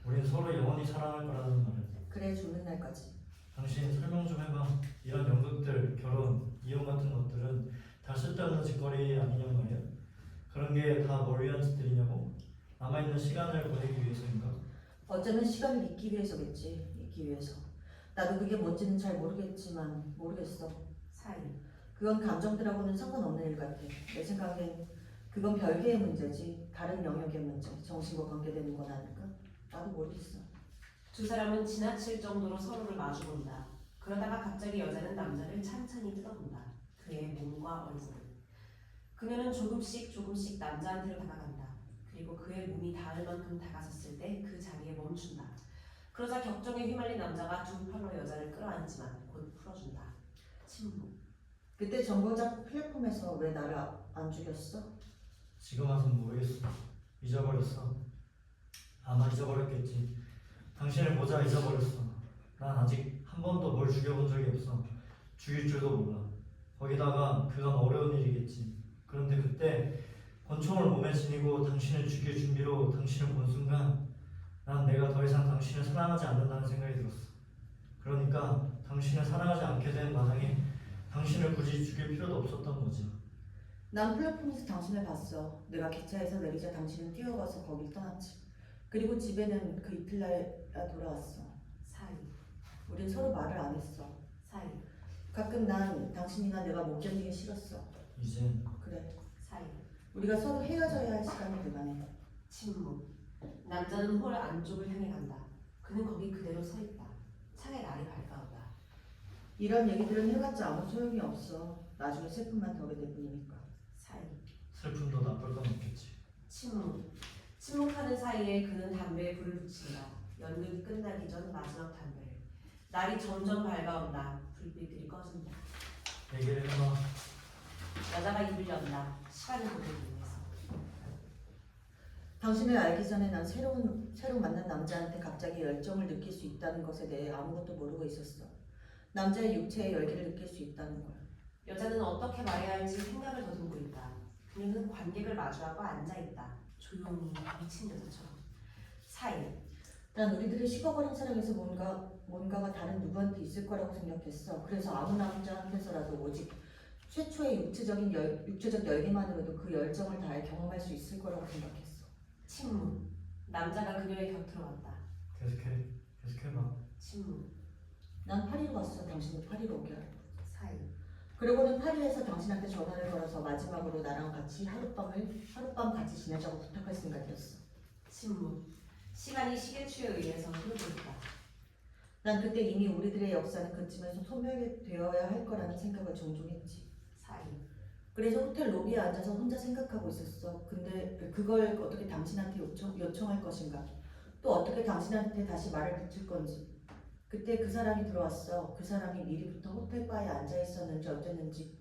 우린 서로 영원히 사랑할 거라는 말을. 그래, 죽는 날까지. 당신 설명 좀 해봐. 이런 연극들, 결혼, 이혼 같은 것들은 다 쓸데없는 짓거리 아니냐 말이야. 그런 게 다 뭘 위한 짓들이냐고. 남아있는 시간을 보내기 위해서인가? 어쩌면 시간을 잊기 위해서겠지. 잊기 위해서. 나도 그게 뭔지는 잘 모르겠어. 사이. 그건 감정들하고는 상관없는 일 같아. 내 생각엔 그건 별개의 문제지. 다른 영역의 문제. 정신과 관계되는 건 아닐까? 나도 모르겠어. 두 사람은 지나칠 정도로 서로를 마주본다. 그러다가 갑자기 여자는 남자를 찬찬히 뜯어본다. 그의 몸과 얼굴을. 그녀는 조금씩 남자한테로 다가간다. 그리고 그의 몸이 닿을 만큼 다가섰을 때 그 자리에 멈춘다. 그러자 격정에 휘말린 남자가 두 팔로 여자를 끌어안지만 곧 풀어준다. 침묵. 그때 정거장 플랫폼에서 왜 나를 안 죽였어? 지금 와선 모르겠어. 잊어버렸어. 아마 잊어버렸겠지. 당신을 보자 잊어버렸어. 난 아직 한 번도 뭘 죽여본 적이 없어. 죽일 줄도 몰라. 거기다가 그건 어려운 일이겠지. 그런데 그때 권총을 몸에 지니고 당신을 죽일 준비로 당신을 본 순간 난 내가 더 이상 당신을 사랑하지 않는다는 생각이 들었어. 그러니까 당신을 사랑하지 않게 된 마당에 당신을 굳이 죽일 필요도 없었던 거지. 난 플랫폼에서 당신을 봤어. 내가 기차에서 내리자 당신은 뛰어가서 거길 떠났지. 그리고 집에는 그 이틀날야 돌아왔어. 사이, 우린 서로 말을 안 했어. 사이, 가끔 난 당신이나 내가 못 견디기 싫었어. 이젠 그래. 사이. 우리가 서로 헤어져야 할 시간이 돼가네. 침묵. 남자는 홀 안쪽을 향해 간다. 그는 거기 그대로 서 있다. 창에 날이 밝아온다. 이런 얘기들은 해봤자 아무 소용이 없어. 나중에 슬픔만 더게 될 뿐이니까. 사이. 슬픔도 나쁠 건 없겠지. 침묵. 침묵하는 사이에 그는 담배에 불을 붙인다. 연극이 끝나기 전 마지막 담배를. 날이 점점 밝아온다. 불빛들이 꺼진다. 얘기를 해봐. 여자가 입을 연다. 시간을 보내기 위해서. 당신을 알기 전에 난 새로 만난 남자한테 갑자기 열정을 느낄 수 있다는 것에 대해 아무것도 모르고 있었어. 남자의 육체의 열기를 느낄 수 있다는 걸. 여자는 어떻게 말해야 할지 생각을 더듬고 있다. 그녀는 관객을 마주하고 앉아있다. 조용히 미친 여자처럼. 사이. 난 우리들의 식어버린 사랑에서 뭔가가 다른 누구한테 있을 거라고 생각했어. 그래서 아무 남자한테서라도 오직 최초의 육체적 열기만으로도 그 열정을 다해 경험할 수 있을 거라고 생각했어. 침묵. 남자가 그녀의 곁으로 왔다. 계속해봐. 침묵. 난 파리로 왔어. 당신도 파리로 오게 하려고. 사이. 그러고는 파리에서 당신한테 전화를 걸어서 마지막으로 나랑 같이 하룻밤 같이 지내자고 부탁할 생각이었어. 침묵. 시간이 시계추에 의해서 흐르고 있다. 난 그때 이미 우리들의 역사는 그쯤에서 소멸되어야 할 거라는 생각을 종종 했지. 사이. 그래서 호텔 로비에 앉아서 혼자 생각하고 있었어. 근데 그걸 어떻게 당신한테 요청할 것인가? 또 어떻게 당신한테 다시 말을 붙일 건지. 그때 그 사람이 들어왔어. 그 사람이 미리부터 호텔 바에 앉아 있었는지 어땠는지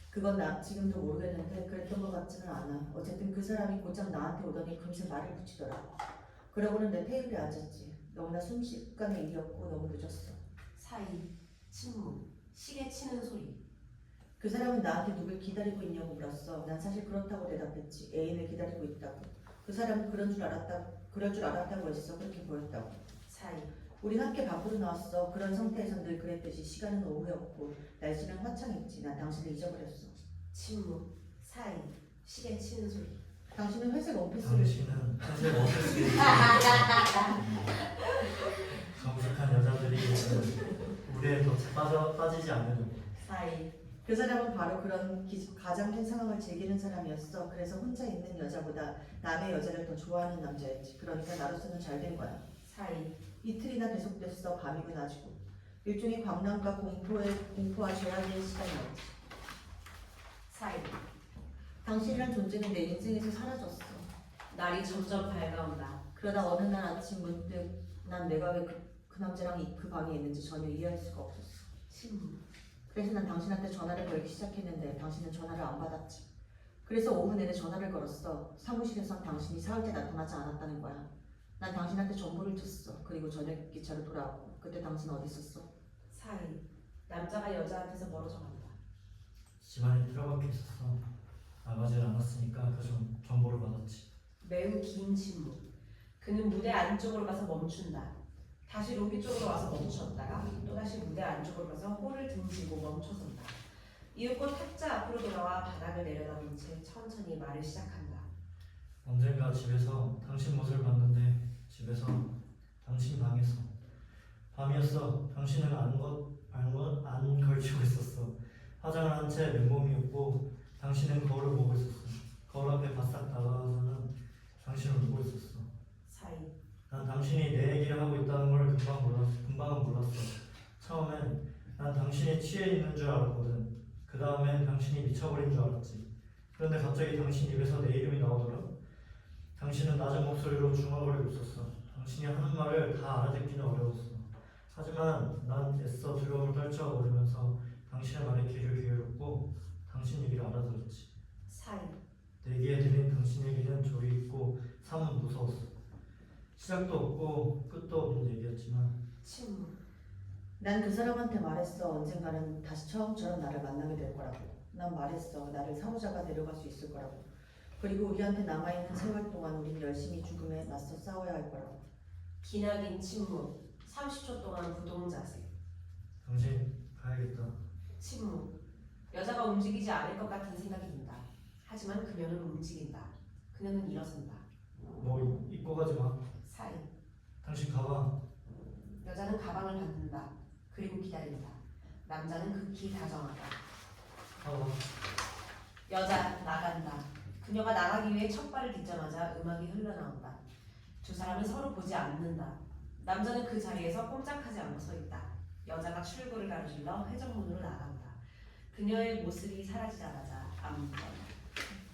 그건 나 지금도 모르겠는데 그랬던 것 같지는 않아. 어쨌든 그 사람이 곧장 나한테 오더니 금세 말을 붙이더라고. 그러고는 내 테이블에 앉았지. 너무나 순식간의 일이었고 너무 늦었어. 사이. 침묵. 시계 치는 소리. 그 사람은 나한테 누굴 기다리고 있냐고 물었어. 난 사실 그렇다고 대답했지. 애인을 기다리고 있다고. 그 사람은 그럴 줄 알았다고 했어. 그렇게 보였다고. 사이. 우린 함께 밖으로 나왔어. 그런 상태에선 늘 그랬듯이 시간은 오후였고 날씨는 화창했지. 난 당신을 잊어버렸어. 침묵. 사이. 시계 치는 소리. 당신은 회색 원피스를 당신은 사실 원피스 정숙한 여자들이 물에 더 빠지지 않으려고. 사이. 그 사람은 바로 그런 가장된 상황을 즐기는 사람이었어. 그래서 혼자 있는 여자보다 남의 여자를 더 좋아하는 남자였지. 그러니까 나로서는 잘 된 거야. 사이. 이틀이나 계속됐어. 밤이고 낮이고. 일종의 광란과 공포와 죄악의 시간이었지. 사이. 당신이란 존재는 내 인생에서 사라졌어. 날이 점점 밝아온다. 그러다 어느 날 아침 문득 난 내가 왜 그 남자랑 그 방에 있는지 전혀 이해할 수가 없었어. 침묵. 그래서 난 당신한테 전화를 걸기 시작했는데 당신은 전화를 안 받았지. 그래서 오후 내내 전화를 걸었어. 사무실에선 당신이 사흘째 나타나지 않았다는 거야. 난 당신한테 전보를 줬어. 그리고 저녁 기차로 돌아왔고. 그때 당신 어디 있었어? 사이. 남자가 여자한테서 멀어져 간다. 집안에 틀어박혀 있었어. 나가질 않았으니까 그 정보를 받았지. 매우 긴 침묵. 그는 무대 안쪽으로 가서 멈춘다. 다시 로비 쪽으로 와서 멈추었다가 또다시 무대 안쪽으로 가서 홀을 등지고 멈춰선다. 이윽고 탁자 앞으로 돌아와 바닥을 내려다본 채 천천히 말을 시작한다. 언젠가 집에서 당신 모습을 봤는데 집에서 당신 방에서 밤이었어. 당신은 안 걸치고 있었어. 화장을 한 채 맨몸이 웃고 당신은 거울을 보고 있었어. 거울 앞에 바싹 다가가서는 당신을 보고 있었어. 사이. 난 당신이 내 얘기를 하고 있다는 걸 금방은 몰랐어. 처음엔 난 당신이 취해 있는 줄 알았거든. 그 다음엔 당신이 미쳐버린 줄 알았지. 그런데 갑자기 당신 입에서 내 이름이 나오더라. 당신은 낮은 목소리로 중얼거리고 있었어. 당신이 하는 말을 다 알아듣기는 어려웠어. 하지만 난 애써 두려움을 떨쳐버리면서 당신의 말에 귀를 기울였고 당신 얘기를 알아들었지. 사이. 내 귀에 들린 당신 얘기는 조리 있고 사뭇 무서웠어. 시작도 없고 끝도 없는 얘기였지만. 침묵. 난 그 사람한테 말했어. 언젠가는 다시 처음처럼 나를 만나게 될 거라고. 난 말했어. 나를 사후자가 데려갈 수 있을 거라고. 그리고 우리한테 남아있는 세월 동안 우린 열심히 죽음에 맞서 싸워야 할 거라고. 기나긴 침묵. 30초 동안 부동자세. 당신 가야겠다. 침묵. 여자가 움직이지 않을 것 같은 생각이 든다. 하지만 그녀는 움직인다. 그녀는 일어선다. 뭐 입고 가지 마. 사이. 당신 가방. 여자는 가방을 받는다. 그리고 기다린다. 남자는 극히 다정하다. 가방. 여자 나간다. 그녀가 나가기 위해 첫 발을 딛자마자 음악이 흘러나온다. 두 사람은 서로 보지 않는다. 남자는 그 자리에서 꼼짝하지 않고 서 있다. 여자가 출구를 가로질러 회전문으로 나간다. 그녀의 모습이 사라지자마자 아무튼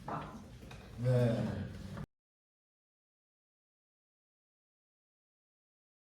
막 네.